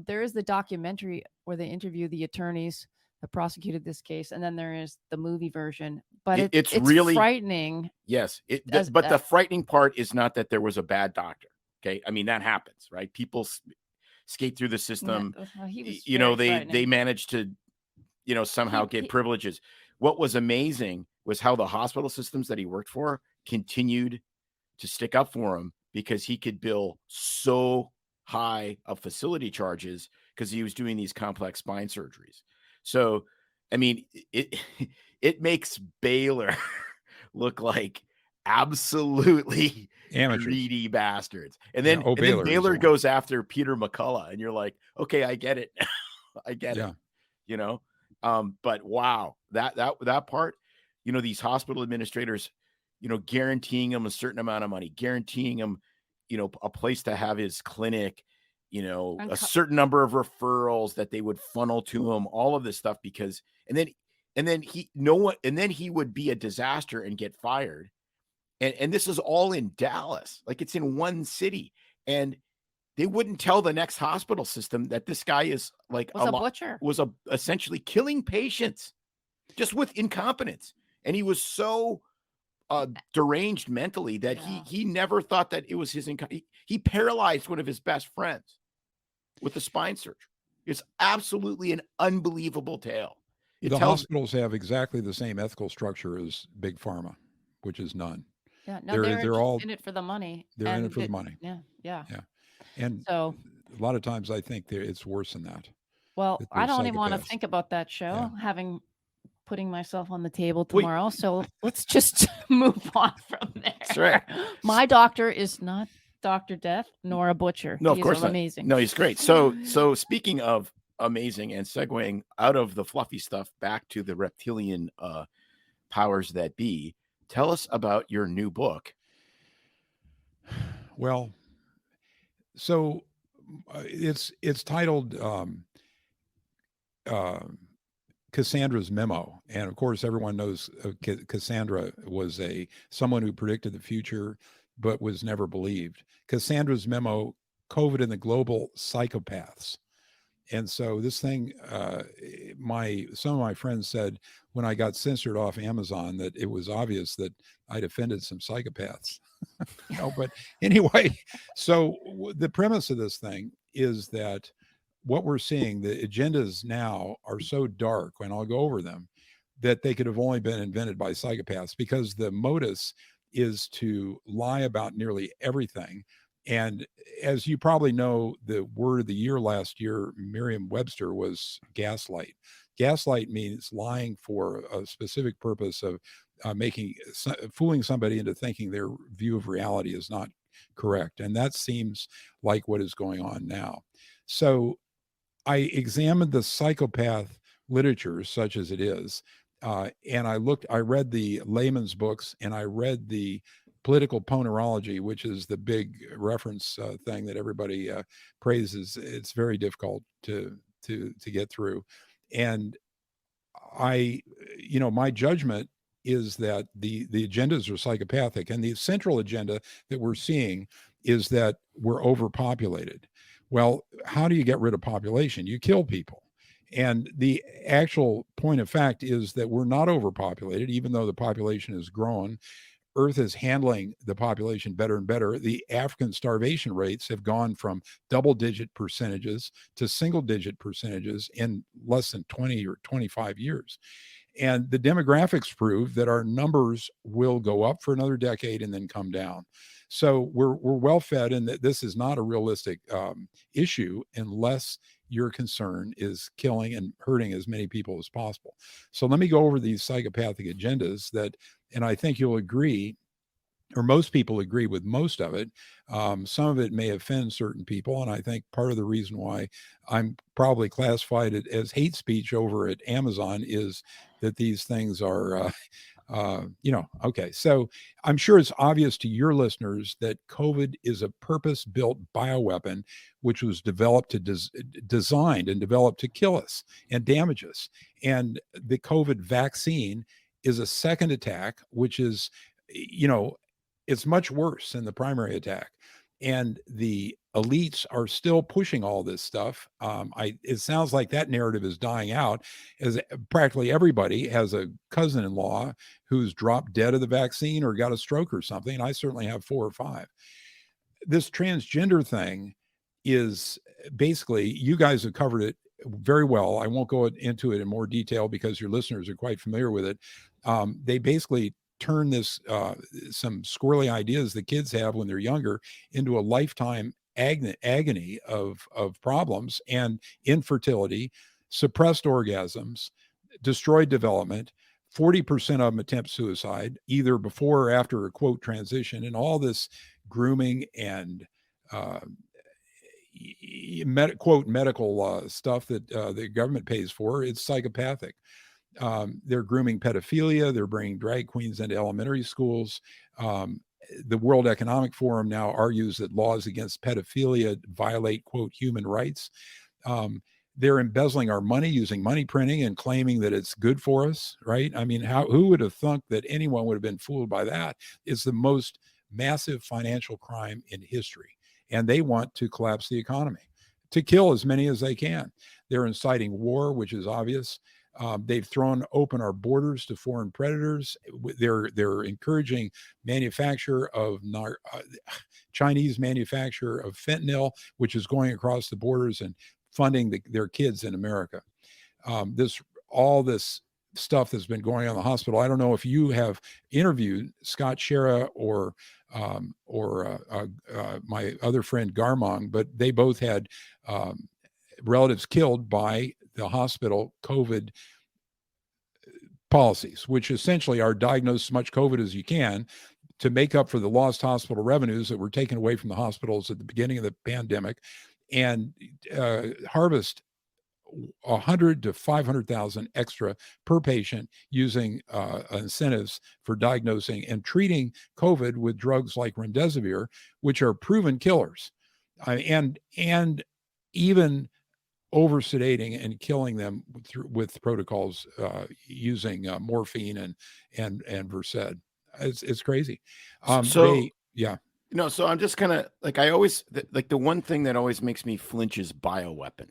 there is the documentary where they interview the attorneys that prosecuted this case, and then there is the movie version. But it's really frightening. Yes, but the frightening part is not that there was a bad doctor. Okay, I mean that happens, right? People skate through the system. They managed to, somehow get privileges. What was amazing was how the hospital systems that he worked for continued to stick up for him because he could bill so high of facility charges because he was doing these complex spine surgeries. So, I mean, it makes Baylor look like absolutely greedy bastards. And then, Baylor goes after Peter McCullough, and you're like, okay, I get it. I get it. But wow, that part, these hospital administrators, guaranteeing him a certain amount of money, guaranteeing him, a place to have his clinic, a certain number of referrals that they would funnel to him, all of this stuff, because, and then he would be a disaster and get fired. And this is all in Dallas. Like it's in one city, and they wouldn't tell the next hospital system that this guy is like a butcher, essentially killing patients just with incompetence. And he was so deranged mentally that he never thought that it was his he paralyzed one of his best friends with a spine surgery. It's absolutely an unbelievable tale. Hospitals have exactly the same ethical structure as Big Pharma, which is none. Yeah. No, they're they're just all in it for the money. they're in it And for the money. yeah, yeah. Yeah. And So, a lot of times I think it's worse than that. well, That I they're don't even want to psychopaths. think about that show, Yeah. putting myself on the table Wait. tomorrow. So let's just move on from there. That's right. My doctor is not Dr. Death nor a butcher. No, of He is course not. amazing. No, he's great. So speaking of amazing and segueing out of the fluffy stuff back to the reptilian powers that be, tell us about your new book. Well, so it's titled Cassandra's Memo, and of course everyone knows Cassandra was someone who predicted the future but was never believed. Cassandra's Memo: COVID and the Global Psychopaths. And so this thing, some of my friends said when I got censored off Amazon that it was obvious that I'd offended some psychopaths. But anyway, so the premise of this thing is that what we're seeing, the agendas now are so dark, and I'll go over them, that they could have only been invented by psychopaths, because the modus is to lie about nearly everything. And as you probably know, the word of the year last year, Merriam-Webster, was gaslight. Gaslight means lying for a specific purpose of fooling somebody into thinking their view of reality is not correct. And that seems like what is going on now. So I examined the psychopath literature, such as it is, and I read the layman's books, and I read the political ponerology, which is the big reference thing that everybody praises. It's very difficult to get through. And my judgment is that the agendas are psychopathic, and the central agenda that we're seeing is that we're overpopulated. Well, how do you get rid of population? You kill people. And the actual point of fact is that we're not overpopulated, even though the population has grown. Earth is handling the population better and better. The African starvation rates have gone from double-digit percentages to single-digit percentages in less than 20 or 25 years. And the demographics prove that our numbers will go up for another decade and then come down. So we're well fed, and that this is not a realistic issue unless your concern is killing and hurting as many people as possible. So let me go over these psychopathic agendas and I think you'll agree, or most people agree with most of it. Some of it may offend certain people, and I think part of the reason why I'm probably classified it as hate speech over at Amazon is that these things are, okay. So I'm sure it's obvious to your listeners that COVID is a purpose-built bioweapon, which was designed and developed to kill us and damage us. And the COVID vaccine is a second attack, which is, it's much worse than the primary attack. And the elites are still pushing all this stuff. It sounds like that narrative is dying out, as practically everybody has a cousin-in-law who's dropped dead of the vaccine or got a stroke or something. And I certainly have 4 or 5. This transgender thing is basically, you guys have covered it very well. I won't go into it in more detail because your listeners are quite familiar with it. They basically turn this some squirrely ideas that kids have when they're younger into a lifetime agony of problems and infertility, suppressed orgasms, destroyed development. 40% of them attempt suicide either before or after a quote transition, and all this grooming and quote medical stuff that the government pays for. It's psychopathic. They're grooming pedophilia. They're bringing drag queens into elementary schools. The World Economic Forum now argues that laws against pedophilia violate, quote, human rights. They're embezzling our money using money printing and claiming that it's good for us, right? I mean, who would have thought that anyone would have been fooled by that? It's the most massive financial crime in history. And they want to collapse the economy, to kill as many as they can. They're inciting war, which is obvious. They've thrown open our borders to foreign predators. They're encouraging manufacture of Chinese manufacture of fentanyl, which is going across the borders and funding their kids in America. All this stuff that's been going on in the hospital. I don't know if you have interviewed Scott Shera or my other friend Garmong, but they both had relatives killed by the hospital COVID policies, which essentially are diagnose as much COVID as you can to make up for the lost hospital revenues that were taken away from the hospitals at the beginning of the pandemic, and harvest 100 to 500,000 extra per patient using incentives for diagnosing and treating COVID with drugs like remdesivir, which are proven killers, and even over sedating and killing them with protocols using morphine and Versed. It's crazy. So I'm just kind of like, I always like, the one thing that always makes me flinch is bioweapon.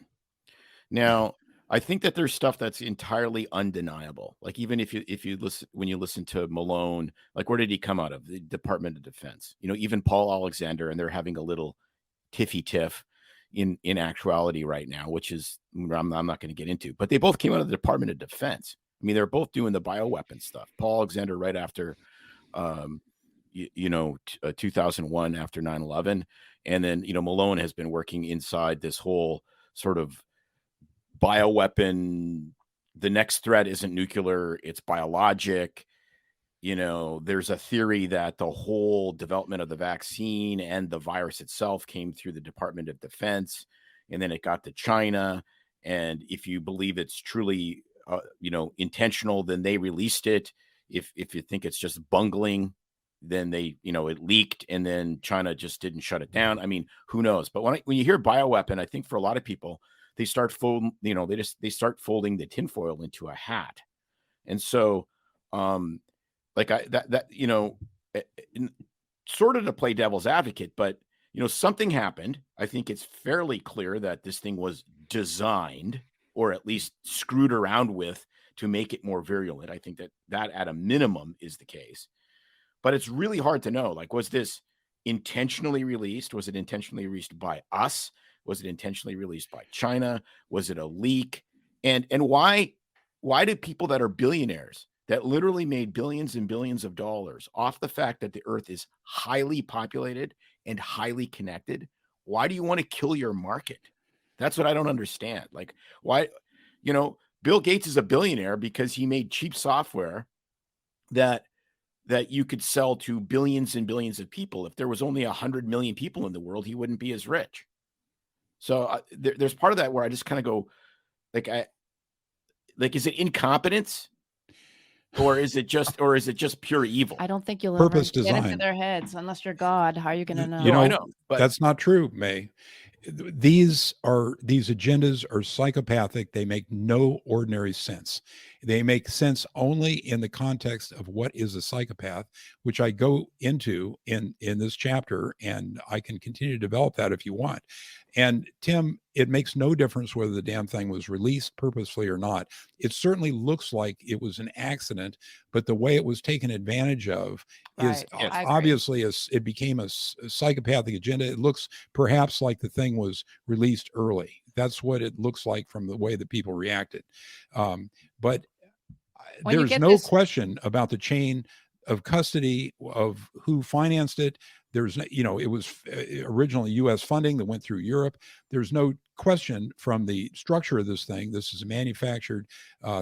Now, I think that there's stuff that's entirely undeniable. Like, even if you listen, when you listen to Malone, like, where did he come out of? The Department of Defense. Even Paul Alexander, and they're having a little tiff in actuality right now, which is, I'm not going to get into, but they both came out of the Department of Defense. I mean, they're both doing the bioweapon stuff. Paul Alexander right after 2001, after 9/11, and then Malone has been working inside this whole sort of bioweapon. The next threat isn't nuclear, it's biologic. There's a theory that the whole development of the vaccine and the virus itself came through the Department of Defense, and then it got to China. And if you believe it's truly, intentional, then they released it. If you think it's just bungling, then they, it leaked, and then China just didn't shut it down. I mean, who knows? But when you hear bioweapon, I think for a lot of people, they start folding, they start folding the tinfoil into a hat. And so, sort of to play devil's advocate, but something happened. I think it's fairly clear that this thing was designed, or at least screwed around with, to make it more virulent. I think that at a minimum is the case, but it's really hard to know. Like, was this intentionally released? Was it intentionally released by us? Was it intentionally released by China? Was it a leak? And why do people that are billionaires, that literally made billions and billions of dollars off the fact that the earth is highly populated and highly connected, why do you want to kill your market? That's what I don't understand. Like, why, Bill Gates is a billionaire because he made cheap software that you could sell to billions and billions of people. If there was only 100 million people in the world, he wouldn't be as rich. So there's part of that where I just kind of go, is it incompetence? Or is it just pure evil? I don't think you'll Purpose ever get into design. their heads unless you're God. How are you going to know? I know, but that's not true, May. These agendas are psychopathic. They make no ordinary sense. They make sense only in the context of what is a psychopath, which I go into in this chapter, and I can continue to develop that if you want. And Tim, it makes no difference whether the damn thing was released purposefully or not. It certainly looks like it was an accident, but the way it was taken advantage of is obviously it became a psychopathic agenda. It looks perhaps like the thing was released early. That's what it looks like from the way that people reacted. But there's no question about the chain of custody of who financed it. There's, it was originally U.S. funding that went through Europe. There's no question from the structure of this thing. This is a manufactured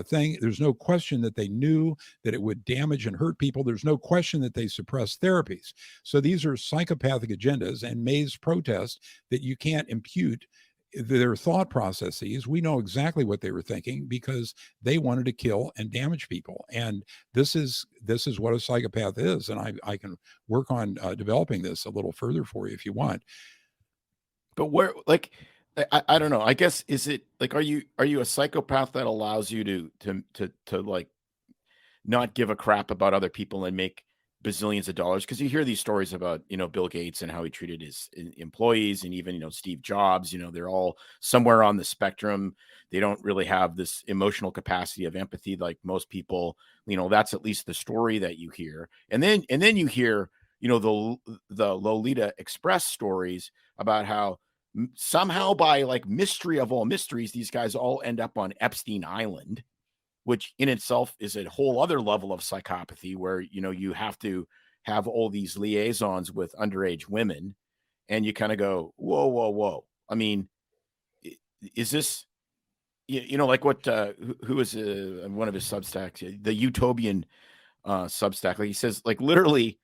thing. There's no question that they knew that it would damage and hurt people. There's no question that they suppressed therapies. So these are psychopathic agendas, and May's protest that you can't impute their thought processes. We know exactly what they were thinking because they wanted to kill and damage people. And this is what a psychopath is. And I can work on developing this a little further for you if you want. But where, like, I don't know. I guess, is it like, are you a psychopath that allows you to like not give a crap about other people and make bazillions of dollars? Because you hear these stories about, Bill Gates and how he treated his employees, and even, Steve Jobs, they're all somewhere on the spectrum. They don't really have this emotional capacity of empathy like most people. That's at least the story that you hear. And then you hear, the Lolita Express stories about how somehow, by like mystery of all mysteries, these guys all end up on Epstein Island, which in itself is a whole other level of psychopathy where, you know, you have to have all these liaisons with underage women, and you kind of go, whoa, whoa, whoa. I mean, is this, you know, like what, who is one of his Substacks, the Utopian Substack, like he says, like literally,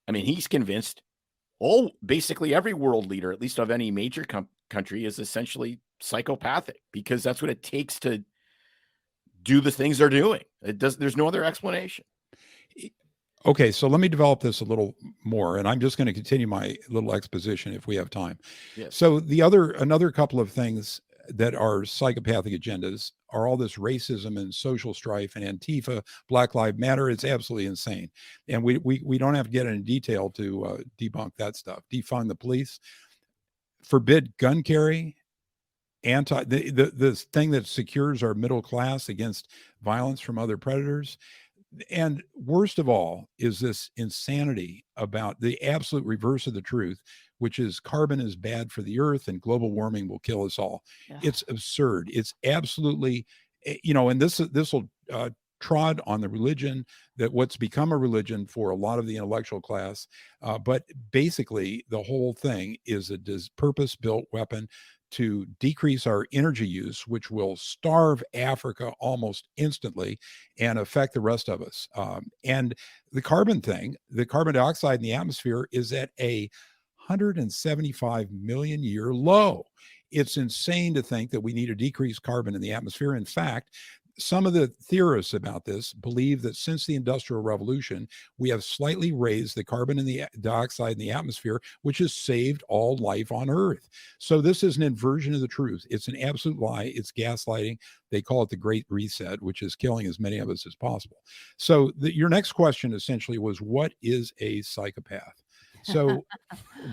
I mean, he's convinced basically every world leader, at least of any major country, is essentially psychopathic, because that's what it takes to do the things they're doing. There's no other explanation. Okay, so let me develop this a little more, and I'm just going to continue my little exposition if we have time. Yes. So another couple of things that are psychopathic agendas are all this racism and social strife and Antifa, Black Lives Matter. It's absolutely insane, and we don't have to get into detail to debunk that stuff. Defund the police, forbid gun carry, the thing that secures our middle class against violence from other predators. And worst of all is this insanity about the absolute reverse of the truth, which is carbon is bad for the earth and global warming will kill us all. Yeah. It's absurd. It's absolutely, you know, and this will trod on the religion, that what's become a religion for a lot of the intellectual class. But basically, the whole thing is a purpose-built weapon to decrease our energy use, which will starve Africa almost instantly and affect the rest of us. And the carbon thing, the carbon dioxide in the atmosphere is at a 175 million year low. It's insane to think that we need to decrease carbon in the atmosphere. In fact, some of the theorists about this believe that since the Industrial Revolution, we have slightly raised the carbon and the dioxide in the atmosphere, which has saved all life on Earth. So this is an inversion of the truth. It's an absolute lie. It's gaslighting. They call it the Great Reset, which is killing as many of us as possible. So your next question essentially was, what is a psychopath? So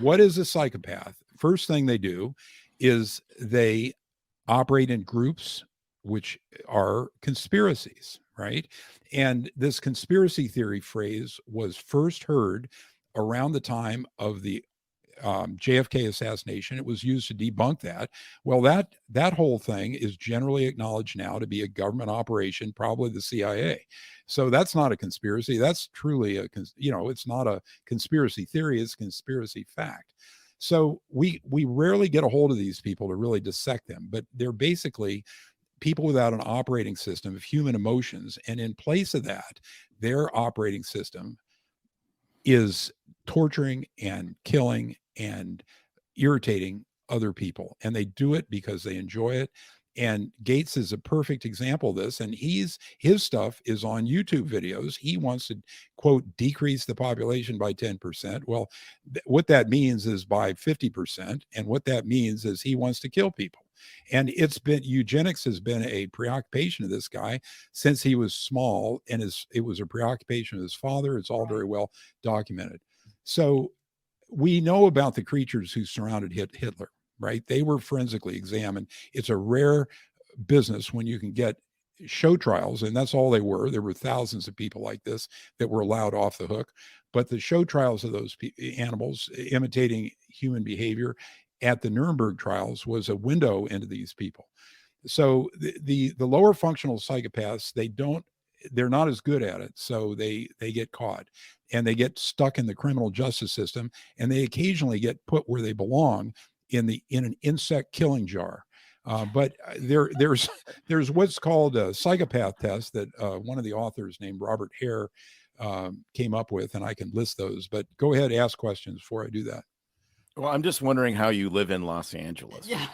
what is a psychopath? First thing they do is they operate in groups, which are conspiracies, right? And this conspiracy theory phrase was first heard around the time of the JFK assassination. It was used to debunk that. Well, that whole thing is generally acknowledged now to be a government operation, probably the CIA. So that's not a conspiracy. That's truly it's not a conspiracy theory. It's conspiracy fact. So we rarely get a hold of these people to really dissect them, but they're basically people without an operating system of human emotions. And in place of that, their operating system is torturing and killing and irritating other people. And they do it because they enjoy it. And Gates is a perfect example of this. And his stuff is on YouTube videos. He wants to, quote, decrease the population by 10%. Well, what that means is by 50%. And what that means is he wants to kill people. And eugenics has been a preoccupation of this guy since he was small. And it was a preoccupation of his father. It's all very well documented. So we know about the creatures who surrounded Hitler, right? They were forensically examined. It's a rare business when you can get show trials, and that's all they were. There were thousands of people like this that were allowed off the hook. But the show trials of those animals imitating human behavior at the Nuremberg trials was a window into these people. So the lower functional psychopaths, they're not as good at it. So they get caught and they get stuck in the criminal justice system, and they occasionally get put where they belong in an insect killing jar. But there's what's called a psychopath test that one of the authors named Robert Hare came up with, and I can list those. But go ahead, ask questions before I do that. Well, I'm just wondering how you live in Los Angeles. Yeah,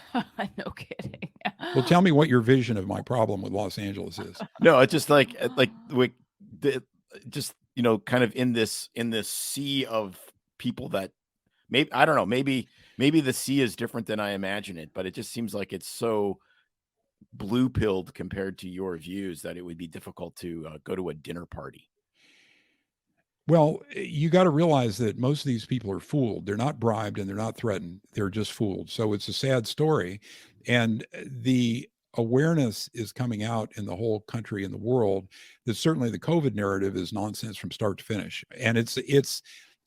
no kidding. Well, tell me what your vision of my problem with Los Angeles is. No, it's just just, you know, kind of in this sea of people that maybe, I don't know, maybe the sea is different than I imagine it, but it just seems like it's so blue pilled compared to your views that it would be difficult to go to a dinner party. Well, you got to realize that most of these people are fooled. They're not bribed and they're not threatened. They're just fooled. So it's a sad story. And the awareness is coming out in the whole country and the world that certainly the COVID narrative is nonsense from start to finish. And it's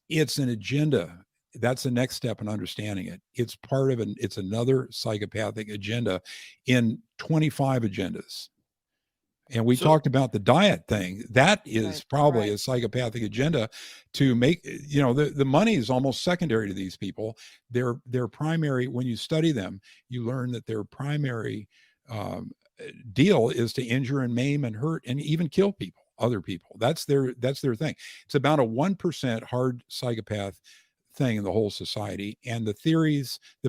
an agenda. That's the next step in understanding it. It's it's another psychopathic agenda in 25 agendas. And we talked about the diet thing. That is probably right. a psychopathic agenda to make, the money is almost secondary to these people. Their primary, when you study them, you learn that their primary deal is to injure and maim and hurt and even kill other people. That's their thing. It's about a 1% hard psychopath thing in the whole society. And the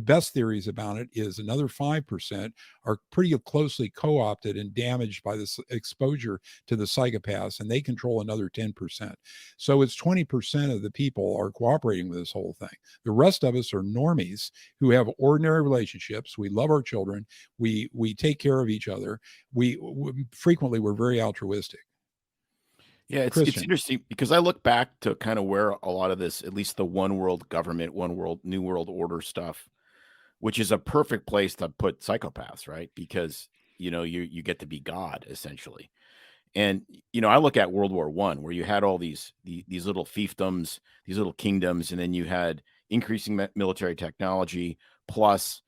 best theories about it is another 5% are pretty closely co-opted and damaged by this exposure to the psychopaths, and they control another 10%. So it's 20% of the people are cooperating with this whole thing. The rest of us are normies who have ordinary relationships. We love our children. We take care of each other. We frequently, we're very altruistic. Yeah, it's interesting because I look back to kind of where a lot of this, at least the one world government, one world, new world order stuff, which is a perfect place to put psychopaths, right? Because, you get to be God essentially. And, I look at World War I, where you had all these little fiefdoms, these little kingdoms, and then you had increasing military technology, plus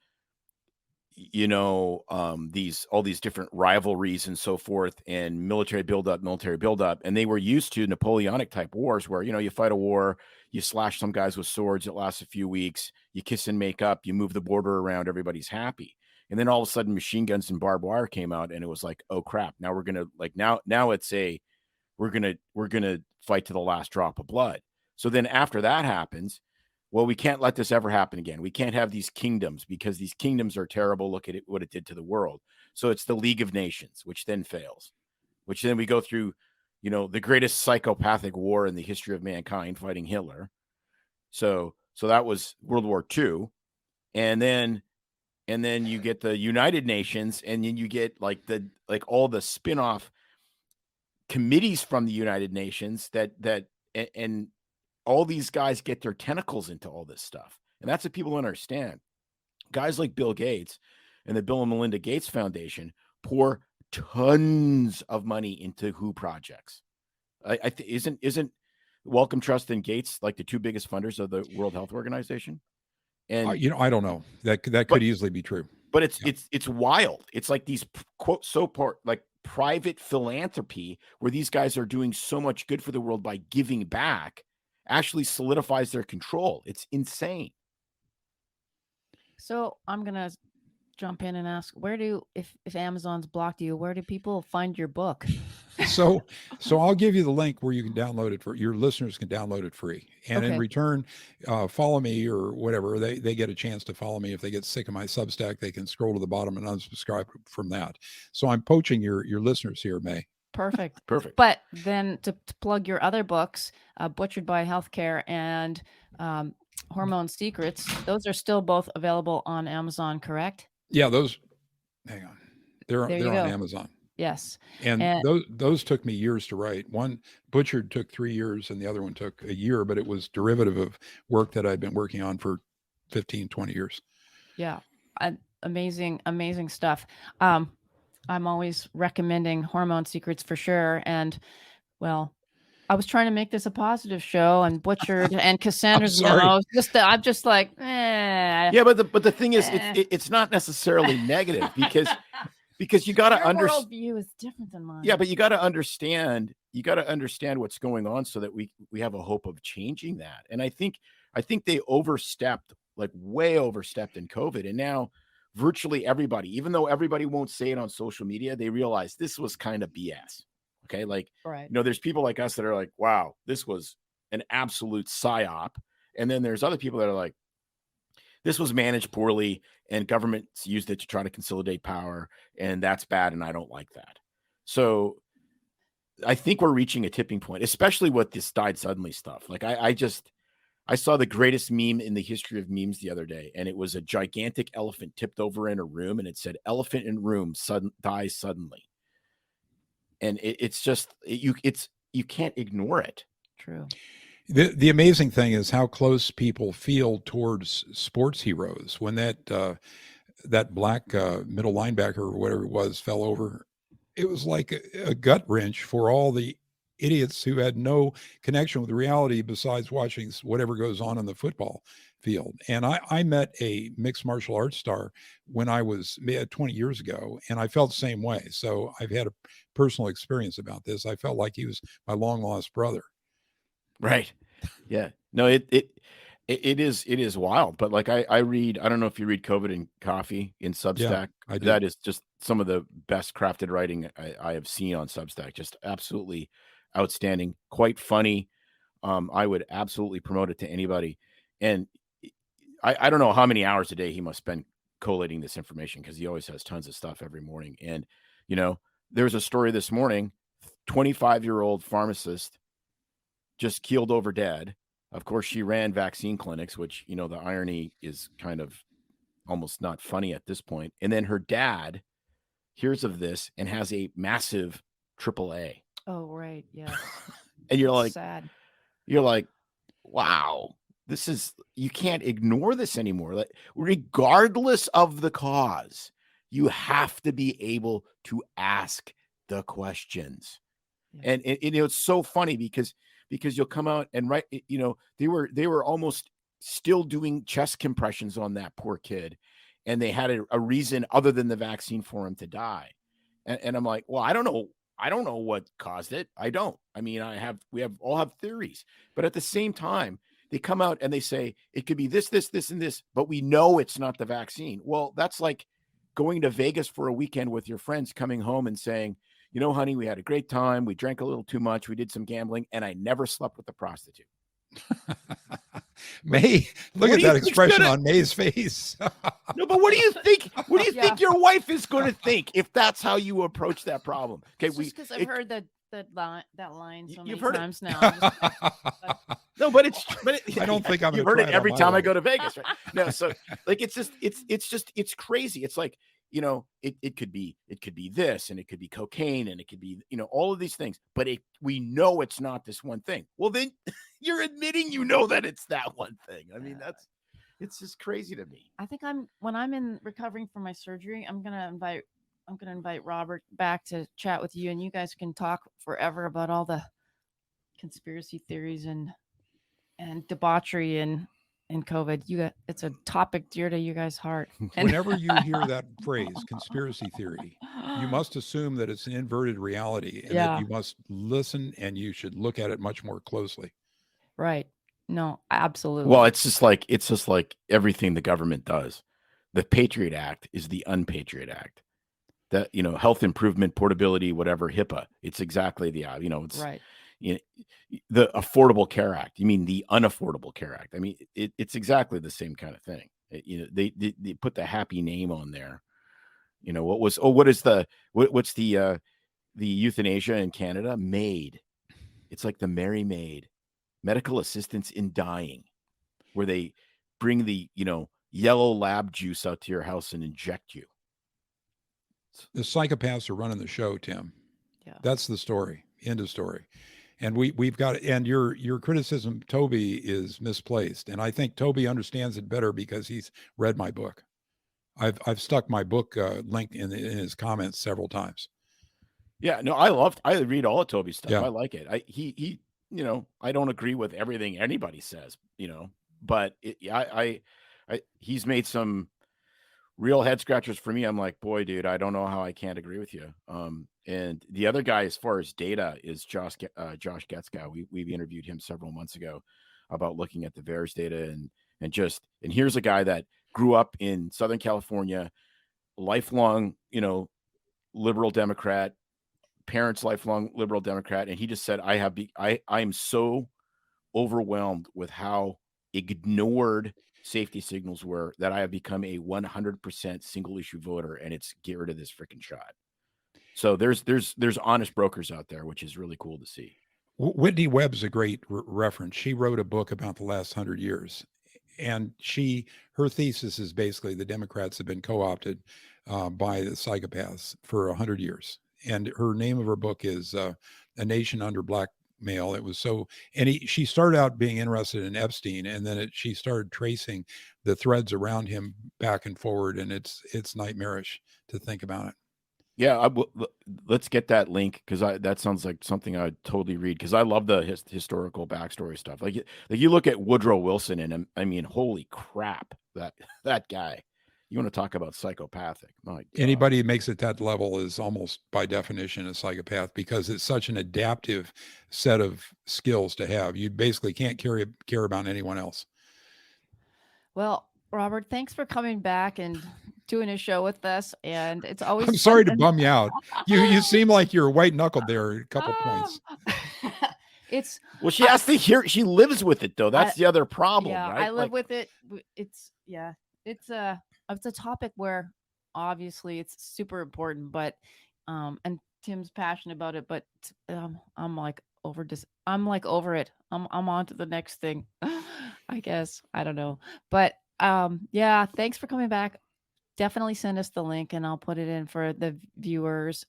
all these different rivalries and so forth, and military buildup, and they were used to Napoleonic type wars where you fight a war, you slash some guys with swords, it lasts a few weeks, you kiss and make up, you move the border around, everybody's happy. And then all of a sudden machine guns and barbed wire came out, and it was like, oh crap, now we're gonna now it's we're gonna fight to the last drop of blood. So then after that happens, well, we can't let this ever happen again. We can't have these kingdoms because these kingdoms are terrible. Look at it, what it did to the world. So it's the League of Nations, which then fails, which then we go through, the greatest psychopathic war in the history of mankind, fighting Hitler. So that was World War II. And then you get the United Nations, and then you get all the spin-off committees from the United Nations and all these guys get their tentacles into all this stuff. And that's what people understand. Guys like Bill Gates and the Bill and Melinda Gates Foundation pour tons of money into WHO projects. Isn't Wellcome Trust and Gates like the two biggest funders of the World Health Organization? And I don't know. That could easily be true. But it's wild. It's like these quote private philanthropy where these guys are doing so much good for the world by giving back, actually solidifies their control. It's insane. So I'm gonna jump in and ask, if Amazon's blocked you, where do people find your book? So I'll give you the link where you can download it, for your listeners can download it free. And in return, follow me or whatever. They get a chance to follow me. If they get sick of my Substack, they can scroll to the bottom and unsubscribe from that. So I'm poaching your listeners here, May. Perfect. But then to plug your other books, Butchered by Healthcare and Hormone Secrets, those are still both available on Amazon, correct? Yeah, hang on. They're on Amazon. Yes. And those took me years to write. One, Butchered, took 3 years, and the other one took a year, but it was derivative of work that I'd been working on for 15, 20 years. Yeah. Amazing stuff. I'm always recommending Hormone Secrets for sure. And well, I was trying to make this a positive show, and Butchered and Cassandra's Memo. I'm just like, Yeah, but the thing is, it's not necessarily negative because you got to understand. Worldview is different than mine. Yeah, but you got to understand. You got to understand what's going on so that we have a hope of changing that. And I think they overstepped, way overstepped in COVID, and now virtually everybody, even though everybody won't say it on social media, they realize this was kind of BS. Okay. Right. There's people like us that are like, wow, this was an absolute psyop. And then there's other people that are like, this was managed poorly and governments used it to try to consolidate power. And that's bad. And I don't like that. So I think we're reaching a tipping point, especially with this died suddenly stuff. I saw the greatest meme in the history of memes the other day, and it was a gigantic elephant tipped over in a room, and it said, "Elephant in room dies suddenly." And it's just you can't ignore it. True. The amazing thing is how close people feel towards sports heroes. When that black middle linebacker or whatever it was fell over, it was like a gut wrench for all the idiots who had no connection with reality besides watching whatever goes on in the football field. And I met a mixed martial arts star when I was 20 years ago, and I felt the same way. So I've had a personal experience about this. I felt like he was my long lost brother. Right. Yeah. No, it is wild. But like I read, I don't know if you read COVID and Coffee in Substack. Yeah, I do. That is just some of the best crafted writing I have seen on Substack. Just absolutely outstanding, quite funny. I would absolutely promote it to anybody. And I don't know how many hours a day he must spend collating this information, because he always has tons of stuff every morning. And, there's a story this morning, 25-year-old pharmacist just keeled over dead. Of course, she ran vaccine clinics, which, the irony is kind of almost not funny at this point. And then her dad hears of this and has a massive AAA. Oh, right. Yeah. And you're That's like, sad. you're like, wow, you can't ignore this anymore. Like, regardless of the cause, you have to be able to ask the questions. Yeah. And it's so funny because you'll come out and they were almost still doing chest compressions on that poor kid, and they had a reason other than the vaccine for him to die. And I'm like, well, I don't know what caused it. I mean, we all have theories, but at the same time, they come out and they say it could be this, and this, but we know it's not the vaccine. Well, that's like going to Vegas for a weekend with your friends, coming home and saying, honey, we had a great time. We drank a little too much. We did some gambling, and I never slept with a prostitute. May, look at that expression on May's face. No, but what do you think? What do you think your wife is going to think if that's how you approach that problem? Okay, because I've heard that line so many heard times now. No, but I don't think I'm. You've heard it every time I go to Vegas, right? No, so like it's crazy. It's like, it could be this, and it could be cocaine, and it could be all of these things, but we know it's not this one thing. Well, then you're admitting that it's that one thing. I mean, it's just crazy to me. I think when I'm in recovering from my surgery, I'm gonna invite Robert back to chat with you, and you guys can talk forever about all the conspiracy theories and debauchery and COVID. It's a topic dear to you guys' heart. Whenever you hear that phrase, conspiracy theory, you must assume that it's an inverted reality, and that you must listen, and you should look at it much more closely. Right. No, absolutely. Well, it's just like everything the government does. The Patriot Act is the Unpatriot Act. That, health improvement, portability, whatever, HIPAA. It's exactly it's right. The Affordable Care Act. You mean the Unaffordable Care Act? I mean, it's exactly the same kind of thing. They put the happy name on there. What's the euthanasia in Canada? MAID. It's like the Merry Maid, medical assistance in dying, where they bring the yellow lab juice out to your house and inject you. The psychopaths are running the show, Tim. Yeah, that's the story. End of story. And we've got, and your criticism, Toby, is misplaced. And I think Toby understands it better because he's read my book. I've stuck my book link in his comments several times. Yeah, no, I read all of Toby's stuff. Yeah. I like it. He I don't agree with everything anybody says, but he's made some real head scratchers for me. I'm like, boy, dude, I don't know how I can't agree with you. And the other guy, as far as data, is Josh Getzkow. We've interviewed him several months ago about looking at the VAERS data, and here's a guy that grew up in Southern California, lifelong, liberal Democrat, parents lifelong liberal Democrat, and he just said, I am so overwhelmed with how ignored safety signals were that I have become a 100% single issue voter, and it's get rid of this freaking shot. So there's honest brokers out there, which is really cool to see. Whitney Webb's a great reference. She wrote a book about the last 100 years, and her thesis is basically the Democrats have been co-opted by the psychopaths for 100 years. And her name of her book is A Nation Under Blackmail. It was so, and she started out being interested in Epstein, and then she started tracing the threads around him back and forward, and it's nightmarish to think about it. Yeah, let's get that link, because that sounds like something I'd totally read, because I love the historical backstory stuff. Like you look at Woodrow Wilson, and I mean, holy crap, that guy. You want to talk about psychopathic? My God. Anybody who makes it that level is almost by definition a psychopath, because it's such an adaptive set of skills to have. You basically can't care about anyone else. Well, Robert, thanks for coming back and doing a show with us. And it's always I'm sorry to fun bum you out. You seem like you're white knuckled there a couple points. It's Well, she has to hear. She lives with it, though. That's the other problem, yeah, right? I live with it. It's a topic where obviously it's super important, but and Tim's passionate about it, but I'm like over it. I'm on to the next thing. I guess. I don't know. But yeah, thanks for coming back. Definitely send us the link and I'll put it in for the viewers,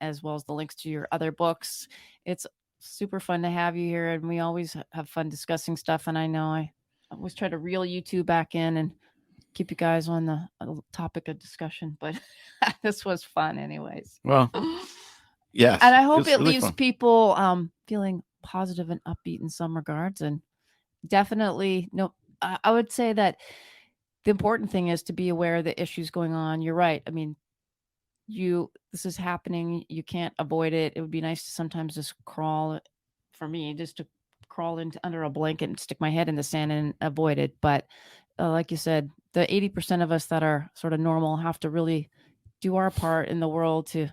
as well as the links to your other books. It's super fun to have you here, and we always have fun discussing stuff. And I know I always try to reel you two back in and keep you guys on the topic of discussion, but this was fun anyways. Well, yes. And I hope it really leaves fun. people feeling positive and upbeat in some regards. And definitely, no, I would say that the important thing is to be aware of the issues going on. You're right. I mean, this is happening. You can't avoid it. It would be nice to sometimes just crawl under a blanket and stick my head in the sand and avoid it. But like you said, the 80% of us that are sort of normal have to really do our part in the world to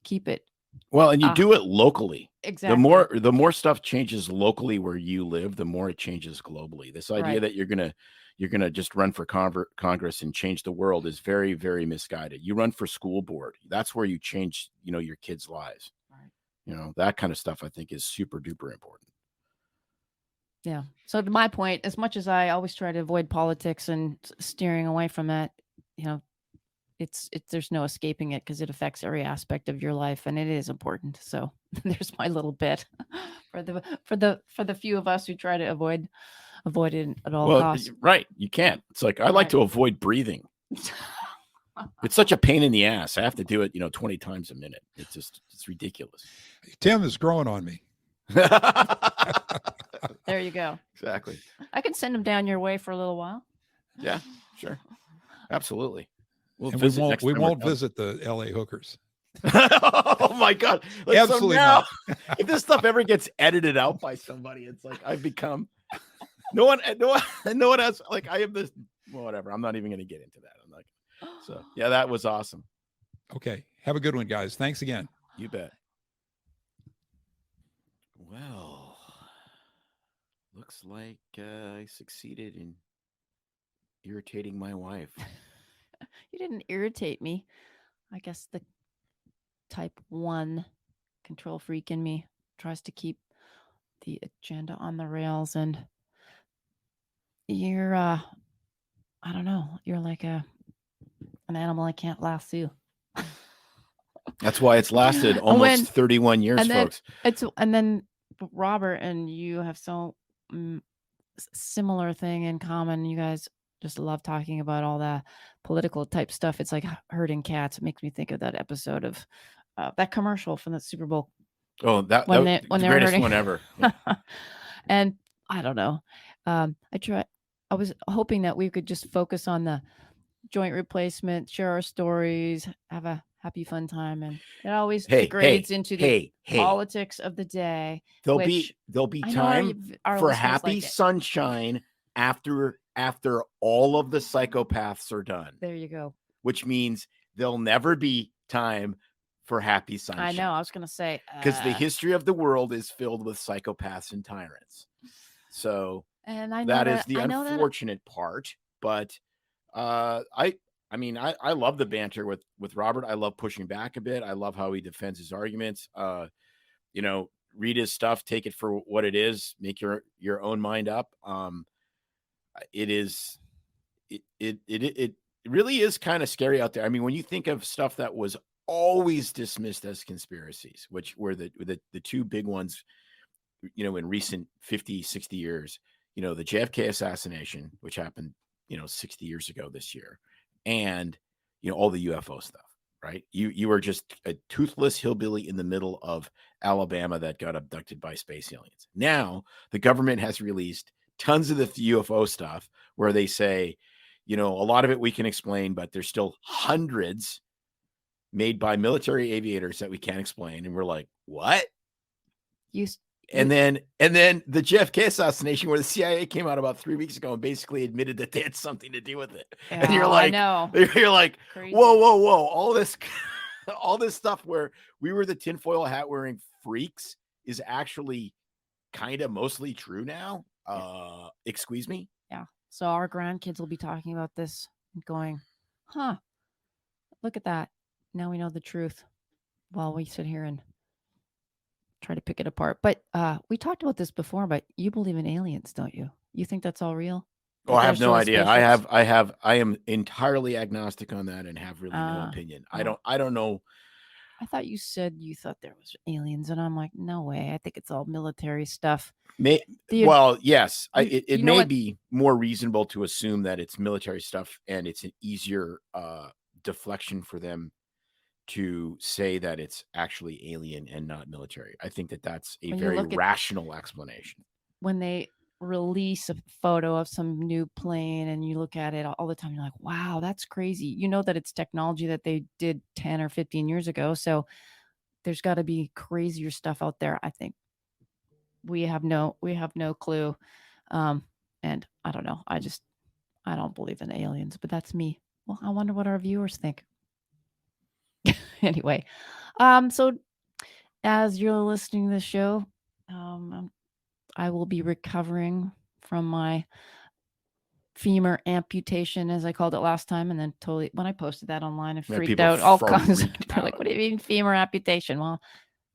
keep it. Well, and you do it locally. Exactly. The more stuff changes locally where you live, the more it changes globally. This idea Right. that you're gonna just run for Congress and change the world is very, very misguided. You run for school board. That's where you change, your kids' lives. Right. That kind of stuff I think is super duper important. Yeah. So to my point, as much as I always try to avoid politics and steering away from that, there's no escaping it, because it affects every aspect of your life, and it is important. So there's my little bit for the few of us who try to avoid it at all costs. Right. You can't. It's like, I like to avoid breathing. It's such a pain in the ass. I have to do it, 20 times a minute. It's ridiculous. Tim is growing on me. There you go. Exactly. I can send him down your way for a little while. Yeah, sure. Absolutely. We won't visit the LA hookers. Oh my God. Absolutely not. If this stuff ever gets edited out by somebody, it's like I've become no one has, like, I have this, well, whatever. I'm not even going to get into that. I'm like, so yeah, that was awesome. Okay. Have a good one, guys. Thanks again. You bet. Well, looks like I succeeded in irritating my wife. You didn't irritate me. I guess the type 1 control freak in me tries to keep the agenda on the rails, and you're I don't know, you're like an animal I can't lasso. That's why it's lasted almost 31 years, folks. And then Robert and you have so similar thing in common. You guys just love talking about all that political type stuff. It's like herding cats. It makes me think of that episode of that commercial from the Super Bowl. Oh, that when the they greatest herding. one ever. Yeah. And I don't know. I was hoping that we could just focus on the joint replacement, share our stories, have a happy, fun time, and it always degrades into the politics of the day. There'll be time for happy sunshine after all of the psychopaths are done. There you go. Which means there'll never be time for happy sunshine. I know. I was going to say, because the history of the world is filled with psychopaths and tyrants. So and I know that is the unfortunate part. But I love the banter with Robert. I love pushing back a bit. I love how he defends his arguments. Read his stuff, take it for what it is, make your own mind up. It really is kind of scary out there. I mean, when you think of stuff that was always dismissed as conspiracies, which were the two big ones, in recent 50, 60 years, the JFK assassination, which happened, 60 years ago this year, and, all the UFO stuff. right? You were just a toothless hillbilly in the middle of Alabama that got abducted by space aliens. Now the government has released tons of the UFO stuff where they say, a lot of it we can explain, but there's still hundreds made by military aviators that we can't explain. And we're like, what? And then the JFK assassination, where the CIA came out about 3 weeks ago and basically admitted that they had something to do with it. Yeah, and you're like, Crazy. whoa, all this stuff where we were the tinfoil hat wearing freaks is actually kind of mostly true now. Excuse me. Yeah. So our grandkids will be talking about this and going, huh, look at that. Now we know the truth while we sit here and try to pick it apart. But we talked about this before, but you believe in aliens, don't you? You think that's all real? Oh, I have no idea. I am entirely agnostic on that and have really no opinion. Well, I don't know. I thought you said you thought there was aliens, and I'm like, no way. I think it's all military stuff. Yes, it may what? be more reasonable to assume that it's military stuff and it's an easier deflection for them to say that it's actually alien and not military. I think that that's a very rational explanation. When they release a photo of some new plane and you look at it all the time, you're like, wow, that's crazy. You know that it's technology that they did 10 or 15 years ago. So there's got to be crazier stuff out there. I think we have no clue. And I don't know. I don't believe in aliens, but that's me. Well, I wonder what our viewers think. Anyway, so as you're listening to the show, I will be recovering from my femur amputation, as I called it last time, and then totally when I posted that online and freaked out all kinds. They're like, "What do you mean femur amputation?" Well,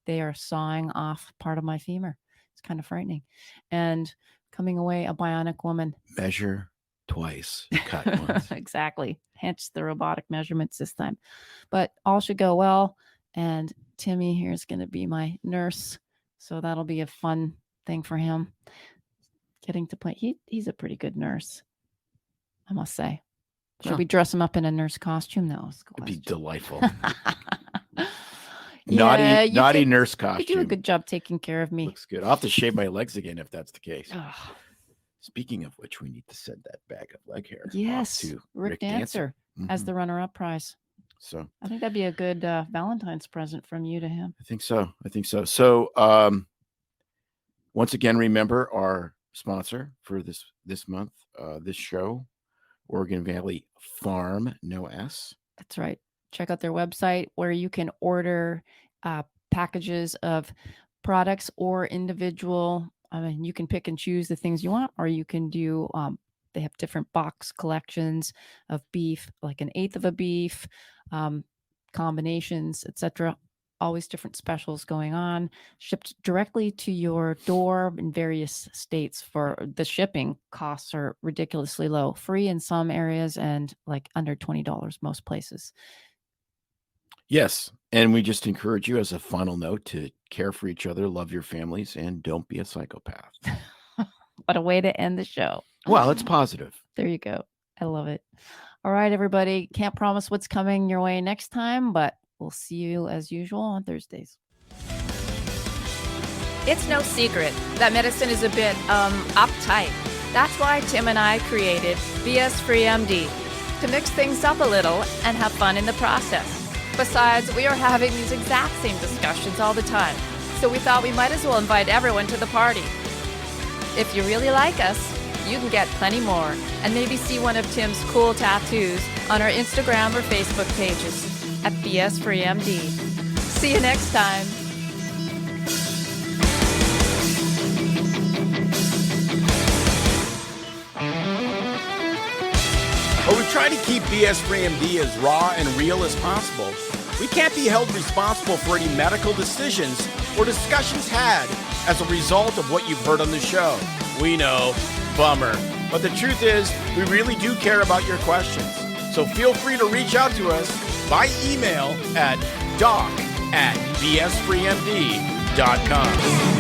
they are sawing off part of my femur. It's kind of frightening, and coming away a bionic woman. Measure twice, cut once. Exactly. Hence the robotic measurements this time. But all should go well. And Timmy here is going to be my nurse. So that'll be a fun thing for him. Getting to play. He's a pretty good nurse, I must say. Should we dress him up in a nurse costume? No. It'd be delightful. Yeah, naughty nurse costume. You do a good job taking care of me. Looks good. I'll have to shave my legs again if that's the case. Speaking of which, we need to send that bag of leg hair. Yes, to Rick Dancer as the runner-up prize. So I think that'd be a good Valentine's present from you to him. I think so. So once again, remember our sponsor for this month, this show, Oregon Valley Farm, no S. That's right. Check out their website where you can order packages of products or individual. I mean, you can pick and choose the things you want, or you can do, they have different box collections of beef, like an eighth of a beef, combinations, etc. Always different specials going on, shipped directly to your door in various states. For the shipping costs are ridiculously low, free in some areas and like under $20 most places. Yes. And we just encourage you as a final note to care for each other, love your families, and don't be a psychopath. What a way to end the show. Well, it's positive. There you go. I love it. All right, everybody. Can't promise what's coming your way next time, but we'll see you as usual on Thursdays. It's no secret that medicine is a bit uptight. That's why Tim and I created BS Free MD, to mix things up a little and have fun in the process. Besides, we are having these exact same discussions all the time, so we thought we might as well invite everyone to the party. If you really like us, you can get plenty more and maybe see one of Tim's cool tattoos on our Instagram or Facebook pages at BS Free MD. See you next time. While we try to keep BS Free MD as raw and real as possible, we can't be held responsible for any medical decisions or discussions had as a result of what you've heard on the show. We know, bummer. But the truth is, we really do care about your questions. So feel free to reach out to us by email at doc@bsfreemd.com.